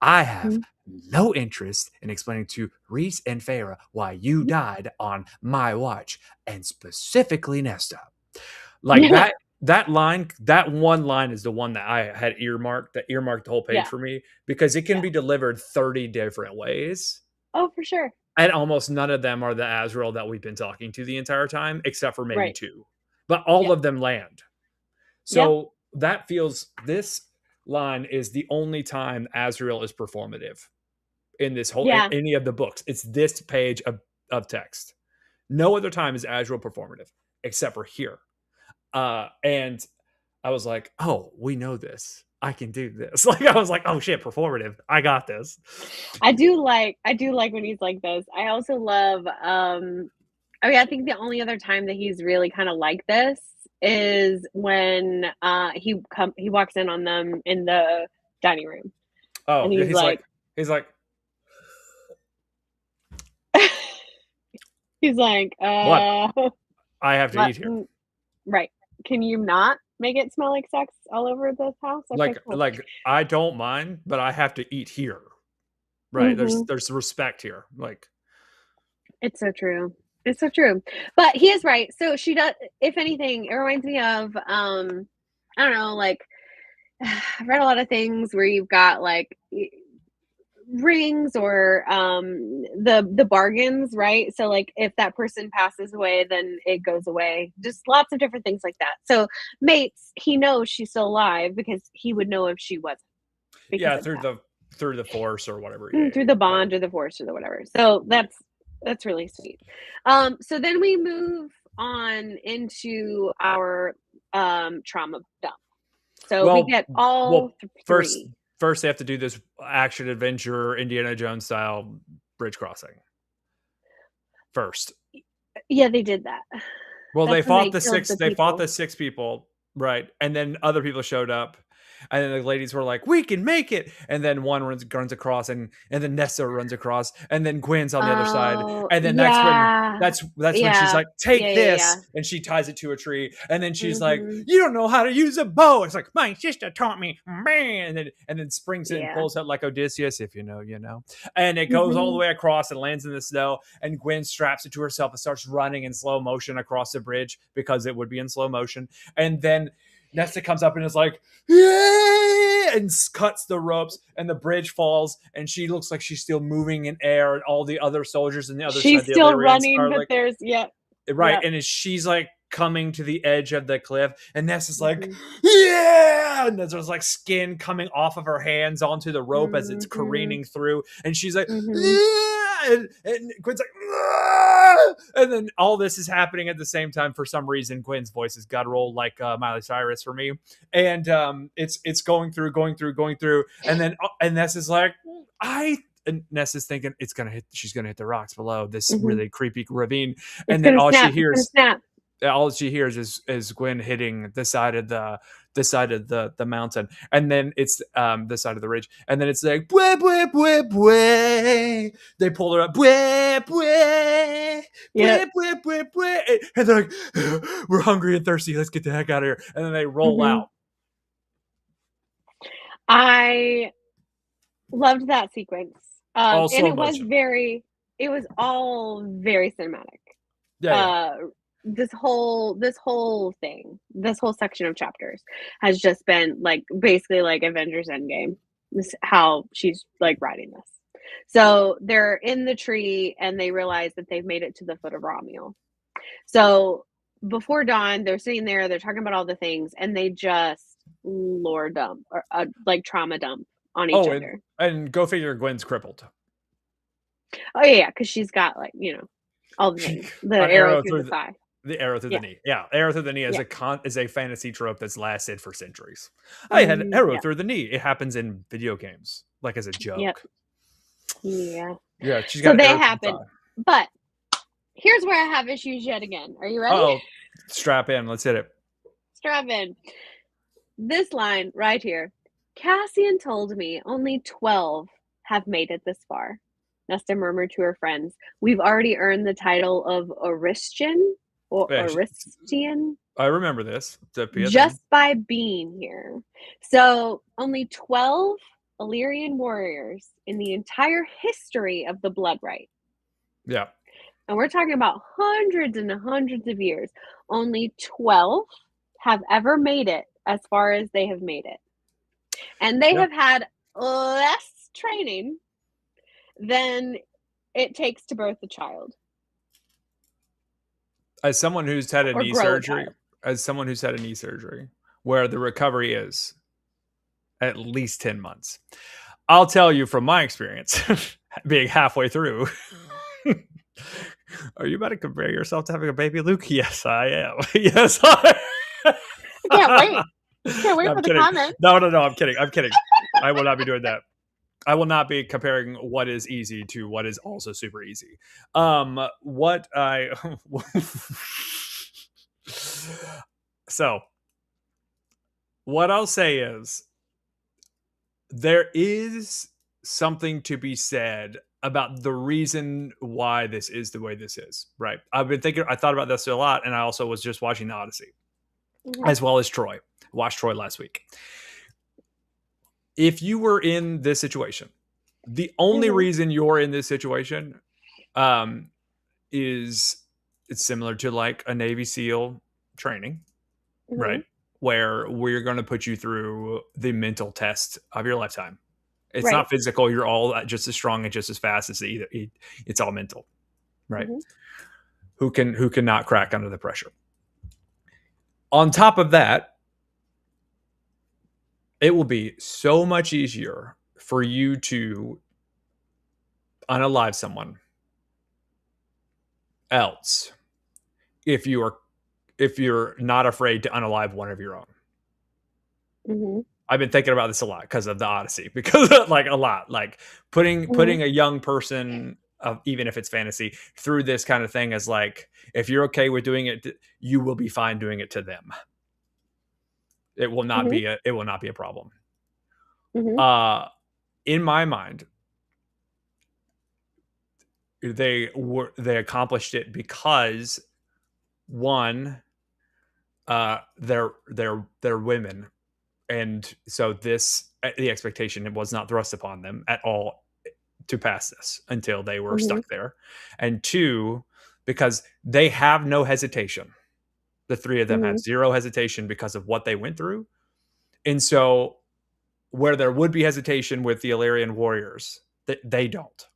S1: I have no interest in explaining to Reese and Feyre why you died on my watch, and specifically Nesta. Like that line, that one line is the one that I had earmarked, that earmarked the whole page for me, because it can be delivered 30 different ways.
S2: Oh, for sure.
S1: And almost none of them are the Azrael that we've been talking to the entire time, except for maybe
S2: Right.
S1: 2. But all of them land. So that feels, this line is the only time Azrael is performative in this whole, in any of the books. It's this page of text. No other time is Azrael performative, except for here. And I was like, oh, we know this. I can do this. Like, I was like, oh shit, performative. I got this.
S2: I do like when he's like this. I also love, I mean, I think the only other time that he's really kind of like this is when he walks in on them in the dining room.
S1: Oh,
S2: and
S1: he's like
S2: he's like,
S1: what? I have to eat here.
S2: Right. Can you not make it smell like sex all over this house? Okay, cool.
S1: Like I don't mind, but I have to eat here. Right? There's respect here. Like,
S2: it's so true. It's so true. But he is right. So she does, if anything, it reminds me of I don't know, like I've read a lot of things where you've got like rings or the bargains, right? So like if that person passes away, then it goes away. Just lots of different things like that. So mates, he knows she's still alive because he would know if she wasn't because
S1: Yeah,
S2: of that.
S1: through the force or whatever. Yeah,
S2: Through the bond or the force or the whatever. So that's really sweet. So then we move on into our trauma dump. So we
S1: Well,
S2: get all
S1: first
S2: three.
S1: first they have to do this action adventure Indiana Jones style bridge crossing first.
S2: Yeah, they did that.
S1: Well,
S2: That's when they killed the
S1: they fought the
S2: people.
S1: six people, right? And then other people showed up. And then the ladies were like, "We can make it!" And then one runs across, and then Nesta runs across, and then Gwyn's on the other side,
S2: Oh,
S1: and then
S2: yeah.
S1: that's when she's
S2: Yeah.
S1: like, "Take
S2: Yeah, yeah,
S1: this,"
S2: yeah.
S1: and she ties it to a tree, and then she's like,
S2: Mhm.
S1: "You don't know how to use a bow." It's like, "My sister taught me, man," and then springs it and
S2: Yeah.
S1: pulls out like Odysseus, if you know, you know, and it goes all the
S2: Mhm.
S1: way across and lands in the snow, and Gwyn straps it to herself and starts running in slow motion across the bridge because it would be in slow motion, and then Nesta comes up and is like, yeah, and cuts the ropes, and the bridge falls, and she looks like she's still moving in air, and all the other soldiers on the other
S2: She's
S1: side, the
S2: still
S1: Illyrians,
S2: running,
S1: are
S2: but
S1: like,
S2: there's yep.
S1: right,
S2: Yep.
S1: and as she's like coming to the edge of the cliff, and Nessa's like,
S2: Mhm.
S1: yeah, and there's like skin coming off of her hands onto the rope as it's
S2: Mhm.
S1: careening through, and she's like,
S2: Mhm.
S1: yeah, and Quinn's like, ah! And then all this is happening at the same time. For some reason, Quinn's voice has got rolled like Miley Cyrus for me, and it's going through, and then and Nessa's like, and Nessa's thinking she's gonna hit the rocks below this
S2: Mhm.
S1: really creepy ravine,
S2: It's
S1: and then
S2: gonna snap. It's gonna snap.
S1: all she hears is Gwyn hitting the side of the mountain, and then it's the side of the ridge, and then it's like bwah, bwah, bwah, bwah. They pull her up, bwah, bwah, bwah,
S2: Yep.
S1: bwah, bwah, bwah. And they're like, we're hungry and thirsty, let's get the heck out of here, and then they roll
S2: Mhm.
S1: out.
S2: I loved that sequence.
S1: All
S2: And
S1: slow motion.
S2: it was all very cinematic.
S1: Yeah, yeah.
S2: Uh, this whole thing, this whole section of chapters has just been like basically like Avengers Endgame. This how she's like writing this. So they're in the tree and they realize that they've made it to the foot of Romuel. So before dawn, they're sitting there, they're talking about all the things, and they just lore dump or like trauma dump on each
S1: Oh,
S2: other.
S1: and go figure, Gwen's crippled.
S2: Oh yeah, because she's got like all the things, the
S1: An
S2: arrow
S1: arrow
S2: through the
S1: through
S2: thigh.
S1: the arrow through the
S2: Yeah,
S1: knee. Yeah, arrow through the knee
S2: yeah,
S1: is a fantasy trope that's lasted for centuries. I had an arrow
S2: yeah,
S1: through the knee. It happens in video games, like as a
S2: yep,
S1: joke.
S2: yeah.
S1: Yeah, she's
S2: So
S1: got an
S2: they
S1: arrow through the
S2: happen,
S1: thigh.
S2: but here's where I have issues yet again. Are you ready?
S1: Oh, strap in. Let's hit it.
S2: Strap in. This line right here. Cassian told me only 12 have made it this far. Nesta murmured to her friends. We've already earned the title of Oristian or
S1: Yeah,
S2: Oristian
S1: I remember this. To be a thing.
S2: just by being here. So only 12 Illyrian warriors in the entire history of the Blood Rite.
S1: Yeah.
S2: And we're talking about hundreds and hundreds of years. Only 12 have ever made it as far as they have made it. And they
S1: Yeah.
S2: have had less training than it takes to birth a child
S1: As someone who's had a
S2: or
S1: knee
S2: grow a
S1: surgery,
S2: child.
S1: where the recovery is at least 10 months. I'll tell you from my experience, being halfway through. Are you about to compare yourself to having a baby, Luke? Yes, I am. Yes, I
S2: I can't wait. Can't
S1: No,
S2: wait
S1: I'm
S2: for the
S1: kidding.
S2: comments.
S1: No, no, no, I'm kidding. I'm kidding. I will not be doing that. I will not be comparing what is easy to what is also super easy. What I so what I'll say is there is something to be said about the reason why this is the way this is. Right? I thought about this a lot, and I also was just watching the Odyssey
S2: Mhm,
S1: as well as Troy. Watched Troy last week. If you were in this situation, the only
S2: mhm,
S1: reason you're in this situation um, is it's similar to like a Navy SEAL training,
S2: mhm,
S1: right? Where we're going to put you through the mental test of your lifetime. It's not physical. You're all just as strong and just as fast as either. It's all mental, right? Who cannot crack under the pressure. On top of that, it will be so much easier for you to unalive someone else if you're not afraid to unalive one of your own. I've been thinking about this a lot because of the Odyssey, because like a lot, like putting a young person, even if it's fantasy, through this kind of thing as like, if you're okay with doing it, you will be fine doing it to them. It will not be a problem. In my mind, they accomplished it because one, they're women, and so the expectation was not thrust upon them at all to pass this until they were stuck there, and two, because they have no hesitation. The three of them have zero hesitation because of what they went through, and so where there would be hesitation with the Illyrian warriors, they don't.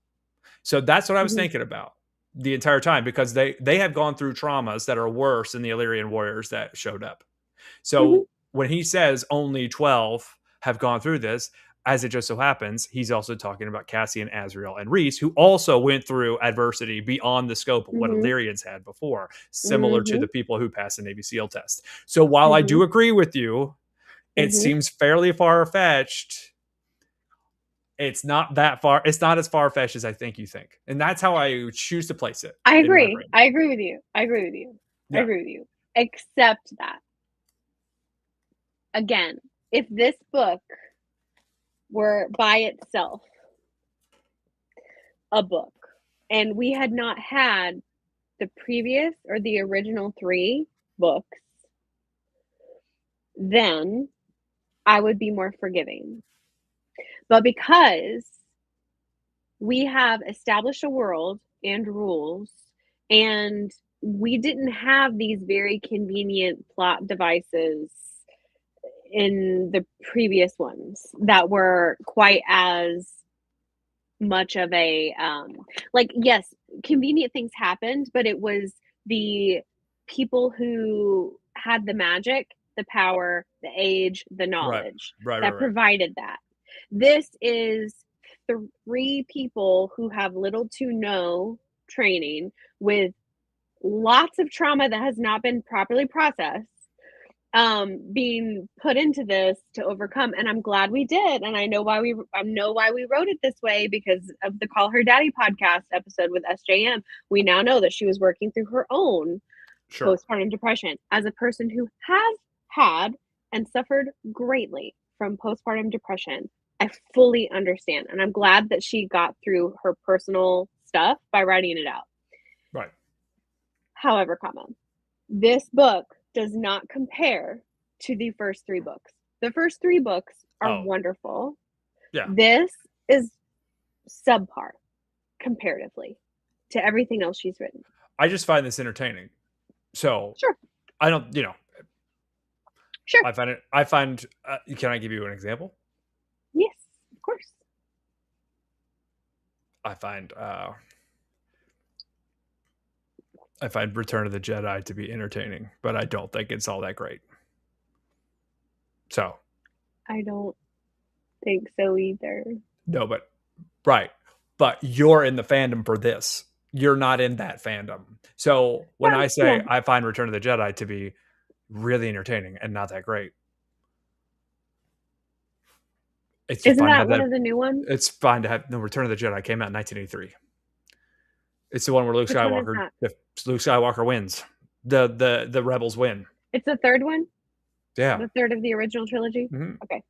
S1: So that's what I was thinking about the entire time, because they have gone through traumas that are worse than the Illyrian warriors that showed up. So when he says only 12 have gone through this, as it just so happens, he's also talking about Cassian, Azrael, and Rhys, who also went through adversity beyond the scope of what Illyrians had before, similar to the people who passed the Navy SEAL test. So while I do agree with you, it seems fairly far-fetched. It's not that far. It's not as far-fetched as I think you think. And that's how I choose to place it.
S2: I agree. I agree with you.
S1: Yeah.
S2: I agree with you. Except that, again, if this book were by itself a book, and we had not had the previous or the original 3 books, then I would be more forgiving. But because we have established a world and rules, and we didn't have these very convenient plot devices in the previous ones that were quite as much of a like, yes, convenient things happened, but it was the people who had the magic, the power, the age, the knowledge that provided that. This is 3 people who have little to no training, with lots of trauma that has not been properly processed, being put into this to overcome. And I'm glad we did. And I know why we wrote it this way, because of the Call Her Daddy podcast episode with SJM. We now know that she was working through her own postpartum depression. As a person who has had and suffered greatly from postpartum depression, I fully understand. And I'm glad that she got through her personal stuff by writing it out.
S1: Right.
S2: However, this book does not compare to the first 3 books. The first 3 books are wonderful.
S1: Yeah.
S2: This is subpar comparatively to everything else she's written.
S1: I just find this entertaining. So I don't,
S2: Sure.
S1: I find, can I give you an example?
S2: Yes, of course.
S1: I find Return of the Jedi to be entertaining, but I don't think it's all that great. So
S2: I don't think so either.
S1: No, but you're in the fandom for this. You're not in that fandom. So when I say I find Return of the Jedi to be really entertaining and not that great,
S2: isn't that one of the new ones?
S1: It's fine to have. No, Return of the Jedi came out in 1983. It's the one where Luke Skywalker wins. The rebels win.
S2: It's the 3rd one?
S1: Yeah.
S2: The 3rd of the original trilogy? Okay.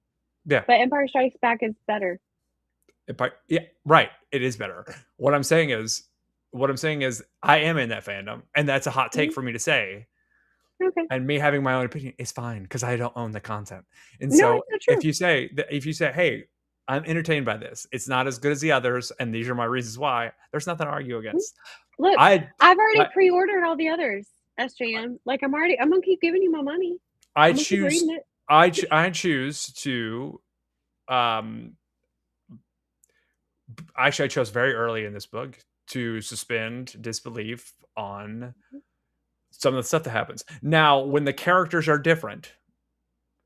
S1: Yeah.
S2: But Empire Strikes Back is better.
S1: Yeah, right. It is better. What I'm saying is I am in that fandom, and that's a hot take for me to say.
S2: Okay.
S1: And me having my own opinion is fine, because I don't own the content. And so if you say, hey, I'm entertained by this, it's not as good as the others, and these are my reasons why, there's nothing to argue against.
S2: Look, I've already pre-ordered all the others, SJM. Like, I'm gonna keep giving you my money.
S1: I choose to actually I chose very early in this book to suspend disbelief on some of the stuff that happens. Now, when the characters are different,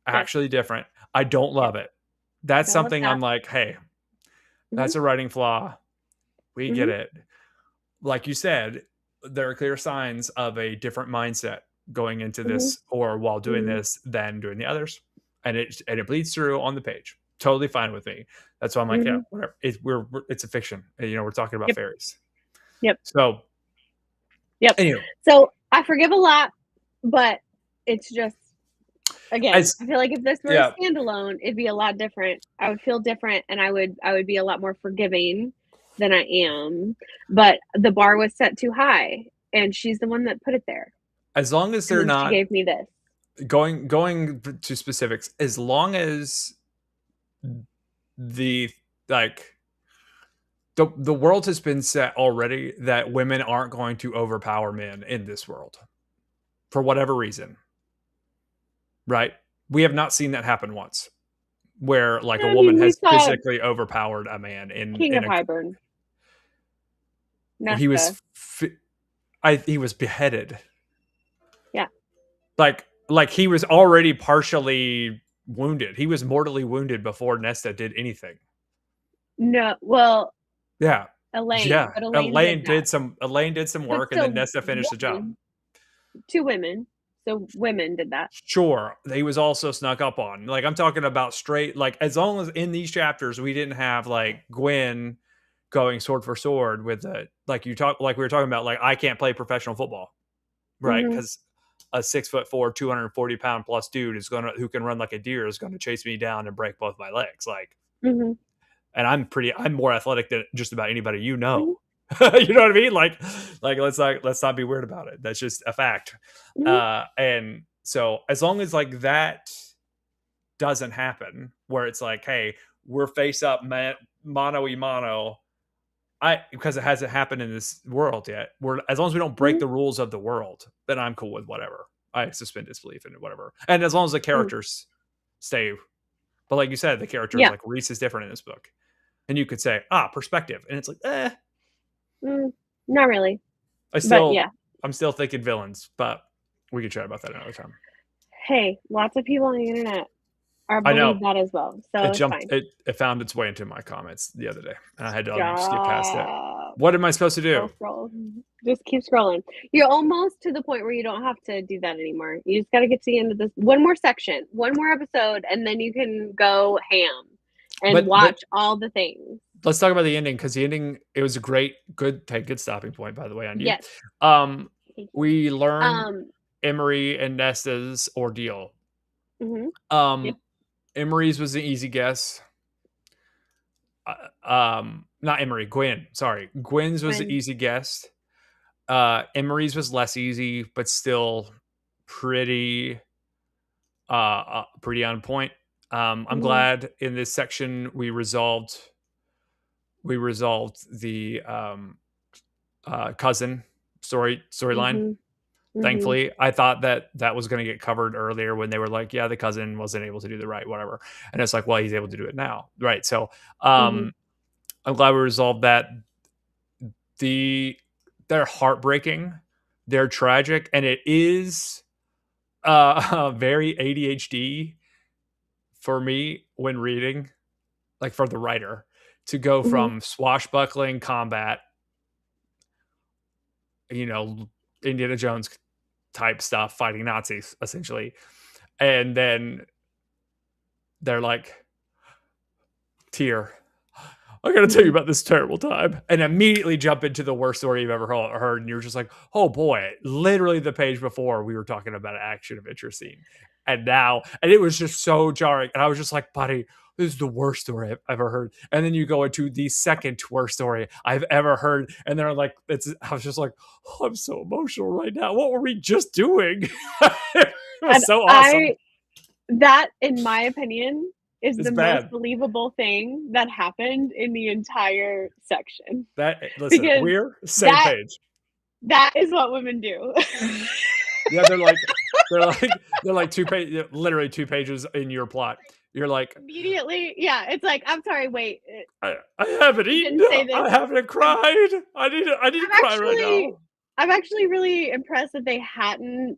S2: Yes.
S1: actually different, I don't
S2: Yes.
S1: love it. That's
S2: Don't love
S1: something
S2: that.
S1: I'm like, hey,
S2: Mm-hmm.
S1: that's a writing flaw. We get
S2: Mm-hmm.
S1: it. Like you said, there are clear signs of a different mindset going into
S2: Mm-hmm.
S1: this or while doing
S2: Mm-hmm.
S1: this than doing the others. And it bleeds through on the page. Totally fine with me. That's why I'm like, yeah,
S2: Mm-hmm.
S1: whatever. It's a fiction. You know, we're talking about
S2: Yep.
S1: fairies.
S2: Yep.
S1: So
S2: Yep.
S1: anyway,
S2: So I forgive a lot, but it's just, again,
S1: as
S2: I feel like if this were a
S1: yeah,
S2: standalone, it'd be a lot different. I would feel different, and I would be a lot more forgiving than I am. But the bar was set too high, and she's the one that put it there.
S1: as long as
S2: And
S1: they're
S2: then she
S1: not
S2: gave me this.
S1: going to specifics, as long as the like the world has been set already that women aren't going to overpower men in this world for whatever reason, right? We have not seen that happen once where like a
S2: I
S1: woman
S2: mean, we
S1: has
S2: saw
S1: physically overpowered a man
S2: King
S1: in
S2: of
S1: a
S2: Highburn,
S1: he
S2: Nesta.
S1: was he was beheaded.
S2: Yeah.
S1: Like he was already partially wounded. He was mortally wounded before Nesta did anything.
S2: No, well,
S1: Yeah.
S2: Elaine,
S1: Yeah.
S2: but Elaine did that.
S1: Elaine did some
S2: But
S1: work and then
S2: still,
S1: Nesta finished the job.
S2: two women. So women did that.
S1: Sure, he was also snuck up on. Like I'm talking about straight like as long as in these chapters we didn't have like Gwyn going sword for sword with it like you talk like we were talking about like I can't play professional football, right?
S2: Mm-hmm.
S1: Cuz a 6'4", 240 pound plus dude is gonna who can run like a deer is gonna chase me down and break both my legs. Like
S2: Mm-hmm.
S1: and I'm more athletic than just about anybody you
S2: Mm-hmm.
S1: know. You know what I mean? Like let's not be weird about it. That's just a fact.
S2: Mm-hmm.
S1: And so as long as like that doesn't happen, where it's like, hey, we're face up mano y mano. Because it hasn't happened in this world yet. We're as long as we don't break
S2: Mm-hmm.
S1: the rules of the world, then I'm cool with whatever. I suspend disbelief in it, whatever. And as long as the characters stay, but like you said, the characters
S2: Yeah.
S1: like Reese is different in this book, and you could say, perspective, and it's like,
S2: Not really.
S1: I
S2: But
S1: still,
S2: yeah.
S1: I'm still thinking villains, but we can chat about that another time.
S2: Hey, lots of people on the internet are
S1: I know
S2: believe that as well. So it's fine.
S1: it found its way into my comments the other day, and I had to skip past it.
S2: Stop.
S1: What am I supposed to do?
S2: Scroll. Just keep scrolling. You're almost to the point where you don't have to do that anymore. You just got to get to the end of this. One more section, one more episode, and then you can go ham and watch all the things.
S1: Let's talk about the ending because the ending it was a good stopping point by the way on you.
S2: Yes.
S1: We learned Emerie and Nesta's ordeal.
S2: Mm-hmm.
S1: Yep. Emerie's was an easy guess. Not Emerie, Gwyn. Sorry, Gwyn's was an easy guess. Emerie's was less easy, but still pretty on point. I'm glad in this section we resolved the cousin storyline. Thankfully, I thought that was going to get covered earlier when they were like, yeah, the cousin wasn't able to do the right, whatever. And it's like, well, he's able to do it now. Right. So I'm glad we resolved that. They're heartbreaking. They're tragic. And it is very ADHD for me when reading, like for the writer, to go from swashbuckling combat, Indiana Jones type stuff, fighting Nazis, essentially. And then they're like, Tyr, I gotta tell you about this terrible time. And immediately jump into the worst story you've ever heard. And you're just like, oh boy, literally the page before we were talking about an action adventure scene. And it was just so jarring. And I was just like, buddy, this is the worst story I've ever heard. And then you go into the second worst story I've ever heard. And they're like, I was just like, oh, I'm so emotional right now. What were we just doing? It was so awesome.
S2: That, in my opinion, is the
S1: bad.
S2: most believable thing that happened in the entire section.
S1: Listen, we're same page.
S2: That is what women do.
S1: Yeah, they're like 2 pages, literally 2 pages in your plot. You're like,
S2: immediately, yeah, it's like, I'm sorry, wait,
S1: I haven't
S2: you
S1: eaten.
S2: didn't say this.
S1: I haven't cried. I need to
S2: I'm
S1: cry right
S2: actually
S1: now.
S2: I'm actually really impressed that they hadn't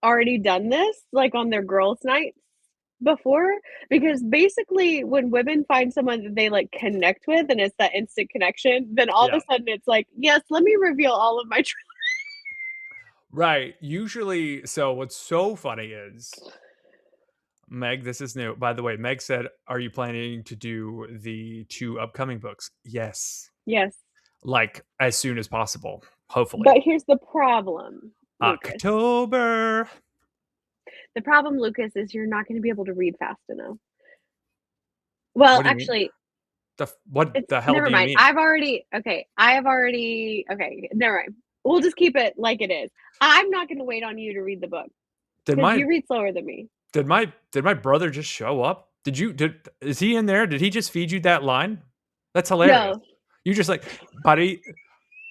S2: already done this, like, on their girls' nights before, because basically when women find someone that they, like, connect with and it's that instant connection, then all of
S1: Yeah.
S2: a sudden it's like, "Yes, let me reveal all of my tr."
S1: Right. Usually, so what's so funny is Meg, this is new. By the way, Meg said, "Are you planning to do the 2 upcoming books?" Yes.
S2: Yes,
S1: Like, as soon as possible, hopefully.
S2: but here's the problem, Lucas.
S1: October.
S2: The problem, Lucas, is you're not gonna be able to read fast enough. Well,
S1: What do you mean?
S2: actually,
S1: What
S2: it's
S1: the hell
S2: never
S1: do you
S2: mind.
S1: mean?
S2: Okay, never mind. We'll just keep it like it is. I'm not gonna wait on you to read the book
S1: Did
S2: because
S1: my
S2: you read slower than me.
S1: did my brother just show up? Is he in there? Did he just feed you that line? That's hilarious.
S2: No,
S1: You just like, buddy,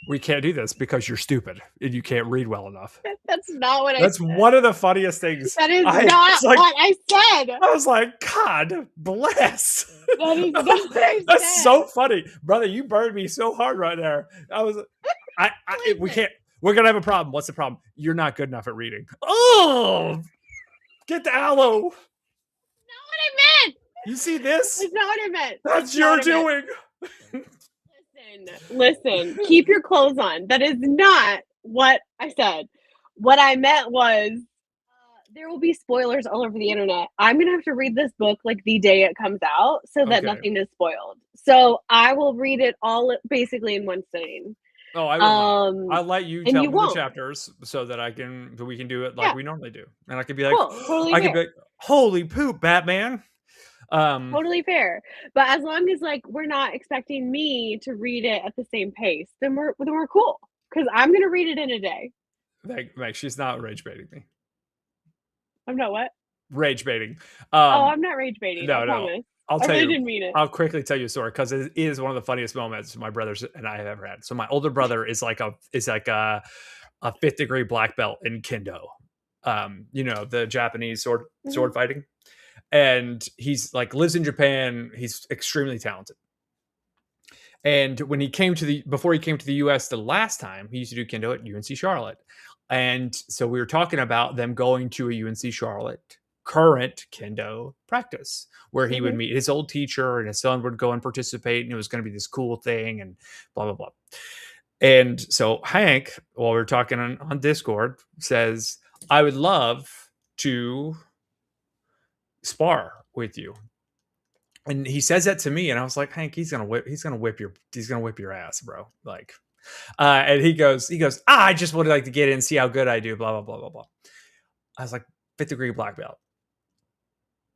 S1: we can't do this because you're stupid and you can't read well enough.
S2: that's not what I
S1: That's
S2: said.
S1: one of the funniest things.
S2: That is
S1: I
S2: not
S1: was like,
S2: what I said.
S1: I was like, God bless.
S2: That is not what I
S1: That's
S2: said.
S1: so funny, brother. You burned me so hard right there. We
S2: Listen,
S1: can't. We're gonna have a problem. What's the problem? You're not good enough at reading. Oh, get the aloe.
S2: not what I meant.
S1: You see this?
S2: That's not what I meant.
S1: That's
S2: That's not
S1: your
S2: what I meant.
S1: doing.
S2: Listen, keep your clothes on. That is not what I said. What I meant was there will be spoilers all over the internet. I'm going to have to read this book like the day it comes out so that
S1: Okay.
S2: nothing is spoiled. So I will read it all basically in one sitting.
S1: Oh, I will not.
S2: Um,
S1: I'll let you
S2: and
S1: tell
S2: you
S1: me the
S2: won't.
S1: chapters so that we can do it like
S2: Yeah,
S1: we normally do, and I could be like,
S2: cool. Totally
S1: I could
S2: fair.
S1: be like, holy poop, Batman.
S2: Totally fair. But as long as like we're not expecting me to read it at the same pace, then we're cool. Because I'm going to read it in a day.
S1: Meg, she's not rage baiting me.
S2: I'm not what?
S1: Rage baiting.
S2: Oh, I'm not rage baiting. I
S1: No.
S2: promise.
S1: I'll
S2: I
S1: tell
S2: really
S1: you.
S2: didn't mean it.
S1: I'll quickly tell you a story because it is one of the funniest moments my brothers and I have ever had. So my older brother is like a fifth degree black belt in kendo. The Japanese
S2: Mhm.
S1: sword fighting, and he's like lives in Japan. He's extremely talented. And before he came to the US the last time, he used to do kendo at UNC Charlotte. And so we were talking about them going to a UNC Charlotte current kendo practice where he would
S2: Mhm.
S1: meet his old teacher and his son would go and participate and it was going to be this cool thing and blah blah blah. And so Hank, while we were talking on Discord, says, I would love to spar with you. And he says that to me, and I was like, Hank, he's gonna whip your ass, bro. Like, and he goes, I just would like to get in, see how good I do, blah blah blah blah blah. I was like, fifth degree black belt,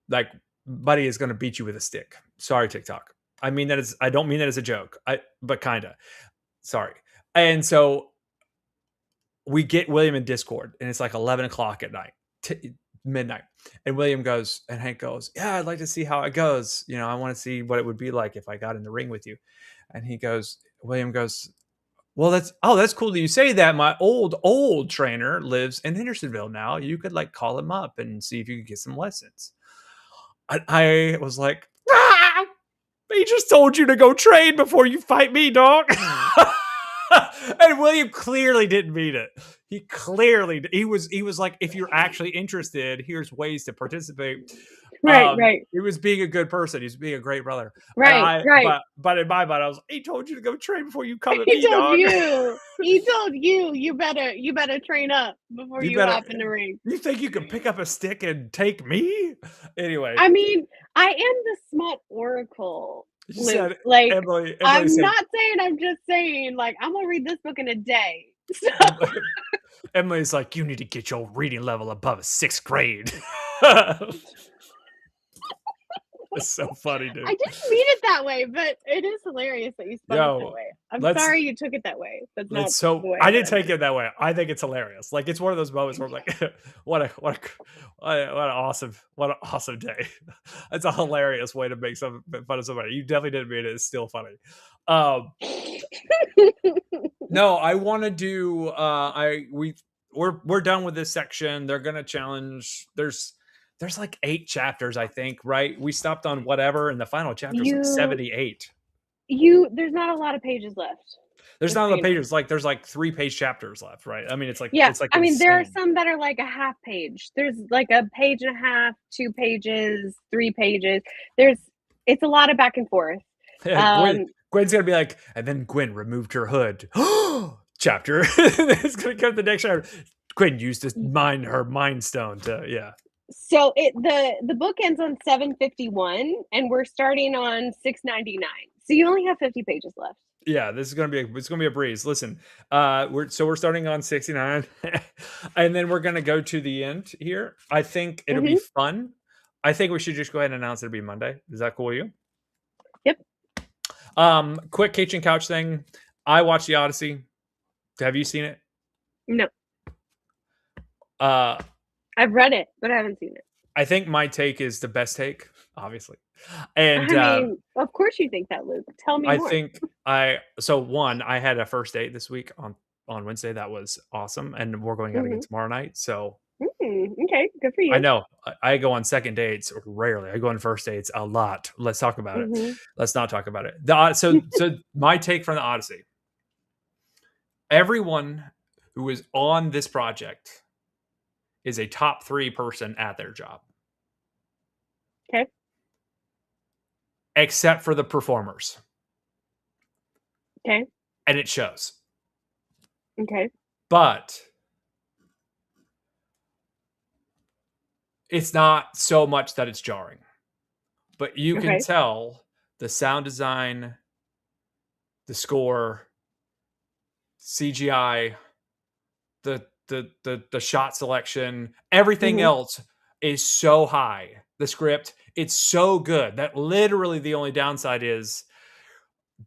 S1: like, buddy is gonna beat you with a stick. Sorry, TikTok. I don't mean that as a joke. But kinda. Sorry. And so we get William in Discord, and it's like 11 o'clock at night, midnight. And Hank goes, yeah, I'd like to see how it goes. I want to see what it would be like if I got in the ring with you. And William goes, well, that's cool that you say that. My old trainer lives in Hendersonville now. You could like call him up and see if you could get some lessons. I was like, he just told you to go train before you fight me, dog. And William clearly didn't mean it. He was like, if you're actually interested, here's ways to participate.
S2: Right.
S1: He was being a good person. He was being a great brother.
S2: Right.
S1: But in my mind, I was like, he told you to go train before you come at
S2: He
S1: me,
S2: told
S1: dog.
S2: you. He told you. You better train up before you hop in the ring.
S1: You think you can pick up a stick and take me? Anyway,
S2: I mean, I am the smut oracle.
S1: you
S2: Luke.
S1: said
S2: Like,
S1: Emily
S2: I'm
S1: said,
S2: not saying. I'm just saying. Like, I'm gonna read this book in a day. So.
S1: Emily's like, you need to get your reading level above 6th grade. It's so funny, dude.
S2: I didn't mean it that way, but it is hilarious that you spun it that way. I'm sorry you took it that way. That's not the way
S1: I didn't take it that way. I think it's hilarious. Like, it's one of those moments where I'm like, what an awesome day. That's a hilarious way to make fun of somebody. You definitely didn't mean it. It's still funny. No, I want to do we're done with this section. They're gonna challenge. There's there's like 8 chapters, I think, right? We stopped on whatever, and the final chapter is like
S2: You
S1: 78.
S2: there's not a lot of pages left.
S1: There's
S2: Just
S1: not
S2: so
S1: enough
S2: you know.
S1: pages. Like there's like 3-page chapters left, right? I mean,
S2: Yeah,
S1: it's like
S2: I mean, there are
S1: insane.
S2: some that are like a half page. There's like a page and a half, 2 pages, 3 pages. There's it's a lot of back and forth.
S1: Yeah,
S2: Um,
S1: Gwen's gonna be like, and then Gwen removed her hood. Chapter. It's gonna come to the next chapter. Gwen used to mine her mind stone to
S2: so the book ends on 751 and we're starting on 699. So you only have 50 pages left.
S1: Yeah, this is gonna be a breeze. Listen, we're starting on 69, and then we're gonna go to the end here. I think it'll be
S2: Mhm.
S1: fun. I think we should just go ahead and announce it'll be Monday. Is that cool with you?
S2: Yep.
S1: Quick kitchen couch thing. I watched the Odyssey. Have you seen it?
S2: No.
S1: Uh,
S2: I've read it, but I haven't seen it.
S1: I think my take is the best take, obviously, and
S2: I mean, of course you think that, Luke. Tell me
S1: I
S2: more.
S1: think one, I had a first date this week on Wednesday. That was awesome, and we're going out again
S2: Mhm.
S1: tomorrow night. So
S2: Okay, good for
S1: I
S2: you.
S1: know I go on second dates rarely. I go on first dates a lot. Let's talk about it.
S2: Mhm.
S1: Let's not talk about it. So my take from the Odyssey. Everyone who is on this project is a top 3 person at their job,
S2: Okay.
S1: except for the performers,
S2: Okay.
S1: and it shows.
S2: Okay.
S1: But it's not so much that it's jarring, but you can
S2: Okay.
S1: tell the sound design, the score, CGI, the shot selection, everything
S2: Mhm.
S1: else is so high. The script, it's so good that literally the only downside is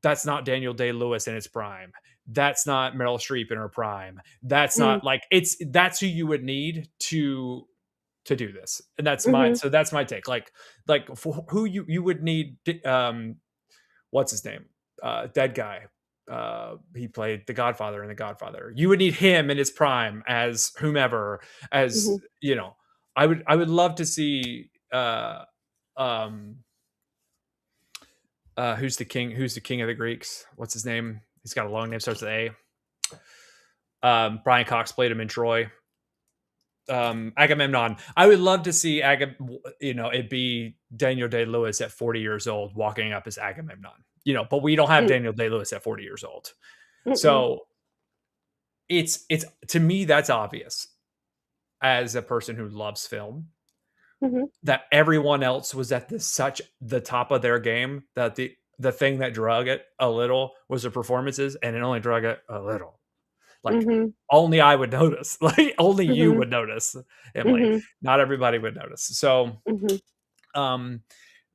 S1: that's not Daniel Day-Lewis in its prime. That's not Meryl Streep in her prime. That's
S2: Mm.
S1: not like that's who you would need to do this. And
S2: Mhm.
S1: that's my take. Like for who you would need what's his name? Dead guy. He played the Godfather in The Godfather. You would need him in his prime as whomever, as
S2: Mhm.
S1: you know. I would love to see um who's the king? Who's the king of the Greeks? What's his name? He's got a long name, starts with A. Brian Cox played him in Troy. Agamemnon. I would love to see it be Daniel Day Lewis at 40 years old walking up as Agamemnon. But we don't have
S2: Mm.
S1: Daniel Day Lewis at 40 years old.
S2: Mm-mm.
S1: So it's to me that's obvious as a person who loves film
S2: Mhm.
S1: that everyone else was at such the top of their game that the thing that drug it a little was the performances, and it only drug it a little. Like
S2: Mhm.
S1: only I would notice. Like only you
S2: Mhm.
S1: would notice, Emily.
S2: Mhm.
S1: Not everybody would notice. So
S2: Mhm.
S1: um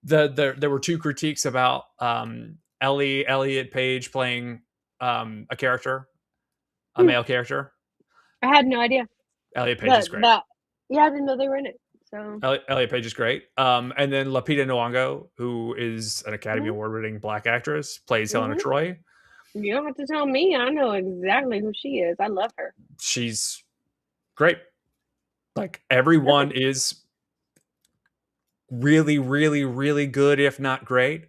S1: there were 2 critiques about Elliot Page playing a character, a
S2: Hmm.
S1: male character.
S2: I had no idea
S1: Elliot Page is
S2: that
S1: great.
S2: that. Yeah, I didn't know they were in it. So.
S1: Elliot Page is great. And then Lupita Nyong'o, who is an Academy
S2: Mhm.
S1: Award winning black actress, plays Helena
S2: Mhm.
S1: Troy.
S2: You don't have to tell me. I know exactly who she is. I love her.
S1: She's great. Like everyone
S2: Perfect.
S1: is really, really, really good, if not great.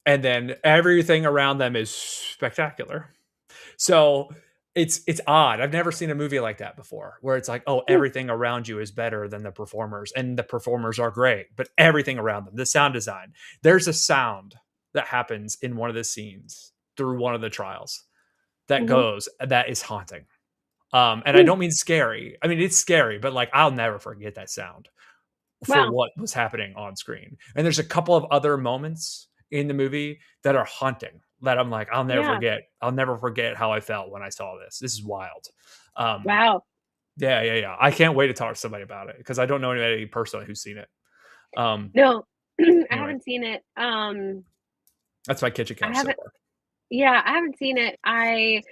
S1: And then everything around them is spectacular. So it's odd. I've never seen a movie like that before, where it's like, oh,
S2: Hmm.
S1: everything around you is better than the performers, and the performers are great, but everything around them, the sound design, there's a sound that happens in one of the scenes through one of the trials
S2: Mhm.
S1: that is haunting. And I
S2: Hmm.
S1: don't mean scary. I mean it's scary, but like I'll never forget that sound for
S2: Wow.
S1: what was happening on screen. And there's a couple of other moments in the movie that are haunting that I'm like, I'll never
S2: Yeah.
S1: forget. I'll never forget how I felt when I saw this. This is wild. Um,
S2: Wow.
S1: yeah, yeah, yeah. I can't wait to talk to somebody about it because I don't know anybody personally who's seen it.
S2: No, I
S1: Anyway,
S2: haven't seen it.
S1: that's my kitchen
S2: I
S1: couch so
S2: haven't.
S1: far.
S2: Yeah, I haven't seen it. I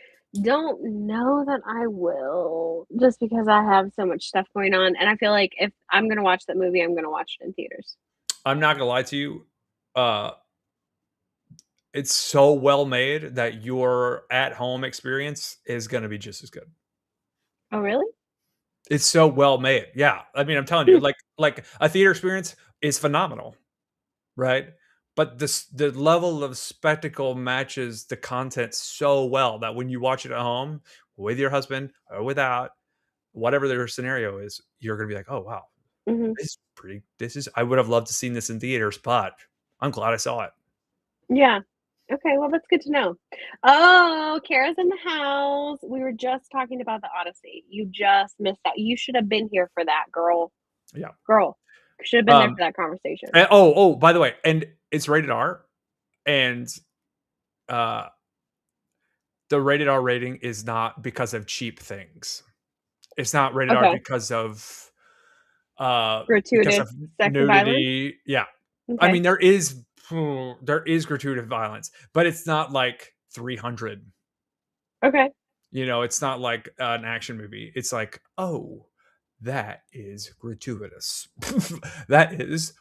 S2: don't know that I will, just because I have so much stuff going on, and I feel like if I'm gonna watch that movie, I'm gonna watch it in theaters.
S1: I'm not gonna lie to you. Uh, it's so well made that your at home experience is gonna be just as good.
S2: Oh, really?
S1: It's so well made. Yeah. I mean, I'm telling you,
S2: Hmm.
S1: like like a theater experience is phenomenal, right? But the level of spectacle matches the content so well that when you watch it at home with your husband or without, whatever their scenario is, you're gonna be like, oh wow,
S2: Hmm.
S1: this is I would have loved to seen this in theaters, but I'm glad I saw it.
S2: Yeah. Okay, well, that's good to know. Oh, Kara's in the house. We were just talking about the Odyssey. You just missed out. You should have been here for that, girl.
S1: Yeah.
S2: Girl, should have been there
S1: Um
S2: for that conversation.
S1: oh, by the way, and it's rated R, and uh the rated R rating is not because of cheap things. It's not rated R
S2: Okay.
S1: because
S2: Gratuitous
S1: of
S2: sex and violence?
S1: nudity. Yeah. I
S2: Okay.
S1: mean there is gratuitous violence, but it's not like 300.
S2: Okay.
S1: You know, it's not like an action movie. It's like, "Oh, that is gratuitous." That is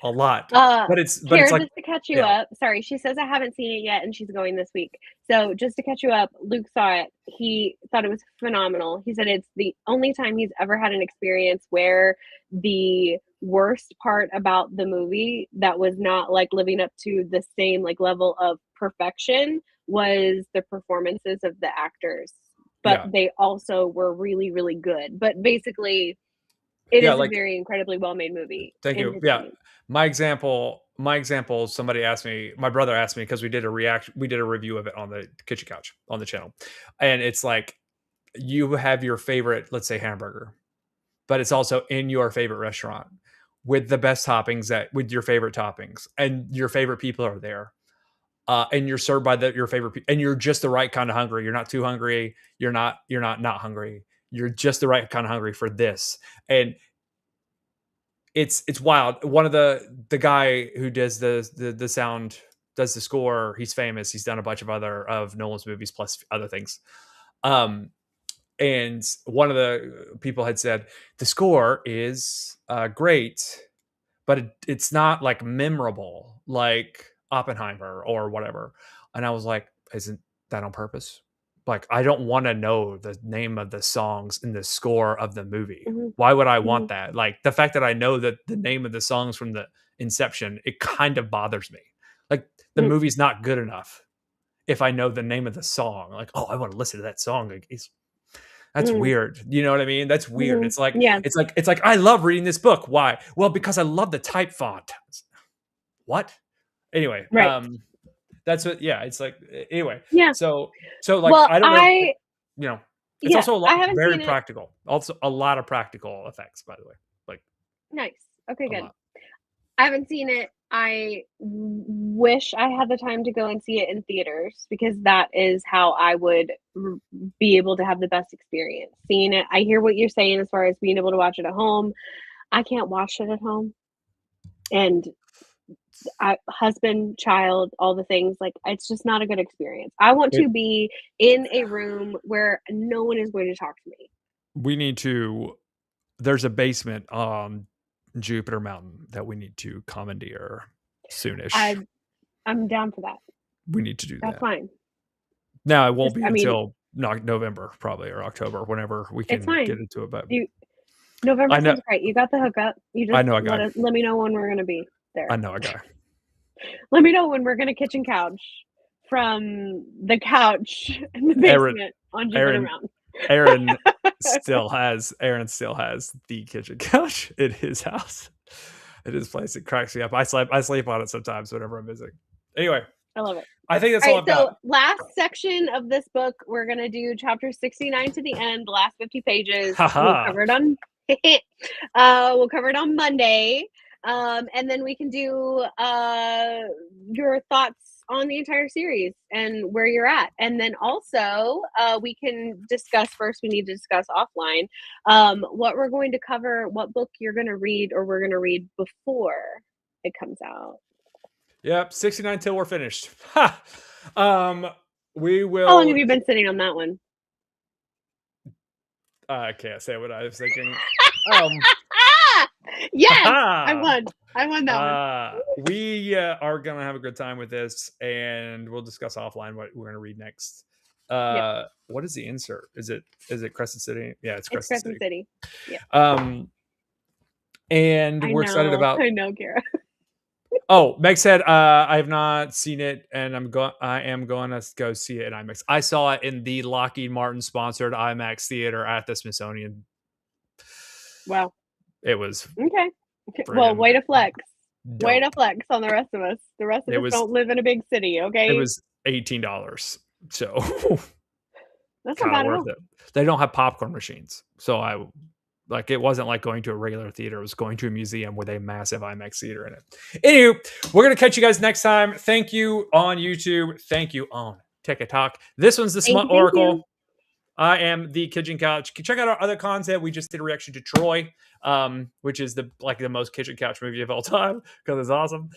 S1: a lot.
S2: Uh,
S1: But it's
S2: Kara,
S1: like,
S2: just to catch you
S1: yeah.
S2: up, sorry, she says I haven't seen it yet and she's going this week. So just to catch you up, Luke saw it. He thought it was phenomenal. He said it's the only time he's ever had an experience where the worst part about the movie that was not like living up to the same like level of perfection was the performances of the actors. But
S1: Yeah.
S2: they also were really, really good. But basically, it
S1: Yeah,
S2: is a
S1: like
S2: very incredibly well-made movie,
S1: thank you. Yeah.
S2: entertaining.
S1: My example, somebody asked me, my brother asked me because we did a review of it on the kitchen couch on the channel. And it's like you have your favorite, let's say hamburger, but it's also in your favorite restaurant with the best toppings that with your favorite toppings and your favorite people are there. And you're served by your favorite and you're just the right kind of hungry. You're not too hungry. You're not hungry. You're just the right kind of hungry for this. And it's wild. One of the guy who does the sound does the score. He's famous. He's done a bunch of other of Nolan's movies plus other things. Um, and one of the people had said the score is great, but it's not like memorable like Oppenheimer or whatever. And I was like, isn't that on purpose? Like, I don't want to know the name of the songs in the score of the movie.
S2: Mhm,
S1: Why would I want
S2: mhm,
S1: that? Like, the fact that I know that the name of the songs from the Inception, it kind of bothers me. Like, the
S2: mm,
S1: movie's not good enough if I know the name of the song. Like, oh, I want to listen to that song. Like, that's
S2: mm,
S1: weird. You know what I mean? That's weird.
S2: mhm.
S1: It's like
S2: Yeah,
S1: I love reading this book. Why? Well, because I love the type font. What? Anyway,
S2: right.
S1: that's what. Yeah, it's like anyway.
S2: Yeah.
S1: So like
S2: Well,
S1: I don't know. You know, it's
S2: yeah,
S1: also a lot
S2: I haven't
S1: very
S2: seen it.
S1: practical. Also a lot of practical effects, by the way. Like
S2: Nice. Okay,
S1: a
S2: good.
S1: lot.
S2: I haven't seen it. Wish I had the time to go and see it in theaters because that is how I would be able to have the best experience. Seeing it, I hear what you're saying as far as being able to watch it at home. I can't watch it at home. And husband, child, all the things, like, it's just not a good experience. I want
S1: It,
S2: to be in a room where no one is going to talk to me.
S1: we need to. There's a basement on Jupiter Mountain that we need to commandeer soonish.
S2: I I'm down for that.
S1: We need to do
S2: That's
S1: that.
S2: fine.
S1: Now it won't
S2: Just
S1: be
S2: I mean,
S1: until November probably or October, whenever we
S2: it's
S1: can get
S2: fine.
S1: into it. But
S2: You November
S1: I know,
S2: sounds great. You got the hookup. You
S1: I
S2: just
S1: know a guy.
S2: let me know when we're gonna be
S1: I
S2: there.
S1: know a guy.
S2: Let me know when we're gonna kitchen couch from the couch in the
S1: Aaron,
S2: basement on Jupiter
S1: Aaron,
S2: Mountain.
S1: Aaron still has the kitchen couch in his house. At his place, it cracks me up. I sleep on it sometimes whenever I'm visiting. Anyway,
S2: I love it.
S1: I think that's
S2: All
S1: all
S2: right,
S1: I've got.
S2: so last section of this book, we're gonna do chapter 69 to the end, the last 50 pages. We'll
S1: Haha.
S2: cover it on we'll cover it on Monday. And then we can do your thoughts on the entire series and where you're at. And then also we can discuss first, we need to discuss offline what we're going to cover, what book you're gonna read or we're gonna read before it comes out.
S1: Yep, 69 till we're finished. Ha. Um, we
S2: How long
S1: will.
S2: have you been sitting on that one?
S1: I can't say what I was thinking. Um,
S2: Yes, I
S1: haha.
S2: won. I won that one.
S1: We are gonna have a good time with this, and we'll discuss offline what we're gonna read next.
S2: Yep,
S1: What is the insert? Is it Crescent City? Yeah, it's
S2: it's
S1: Crescent
S2: Crescent
S1: City.
S2: City. Yep.
S1: Um, and we're excited about.
S2: I know, Kara.
S1: Oh, Meg said, I have not seen it, and I am going to go see it in IMAX. I saw it in the Lockheed Martin sponsored IMAX theater at the Smithsonian.
S2: Wow.
S1: It was
S2: Okay. Well, way to flex.
S1: dope.
S2: Way to flex on the rest of us. The rest of us don't live in a big city, okay?
S1: It was $18, so
S2: That's not
S1: kind
S2: bad
S1: of
S2: at
S1: worth
S2: all.
S1: it. They don't have popcorn machines, so it wasn't like going to a regular theater. It was going to a museum with a massive IMAX theater in it. Anywho, we're gonna catch you guys next time. Thank you on YouTube. Thank you on TikTok. This one's the Smut
S2: Thank you.
S1: Oracle. I am the Kitchen Couch. Check out our other content. We just did a reaction to Troy, which is the most Kitchen Couch movie of all time because it's awesome.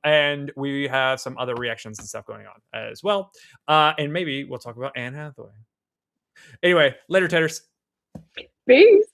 S1: And we have some other reactions and stuff going on as well. And maybe we'll talk about Anne Hathaway. Anyway, later, taters.
S2: Peace.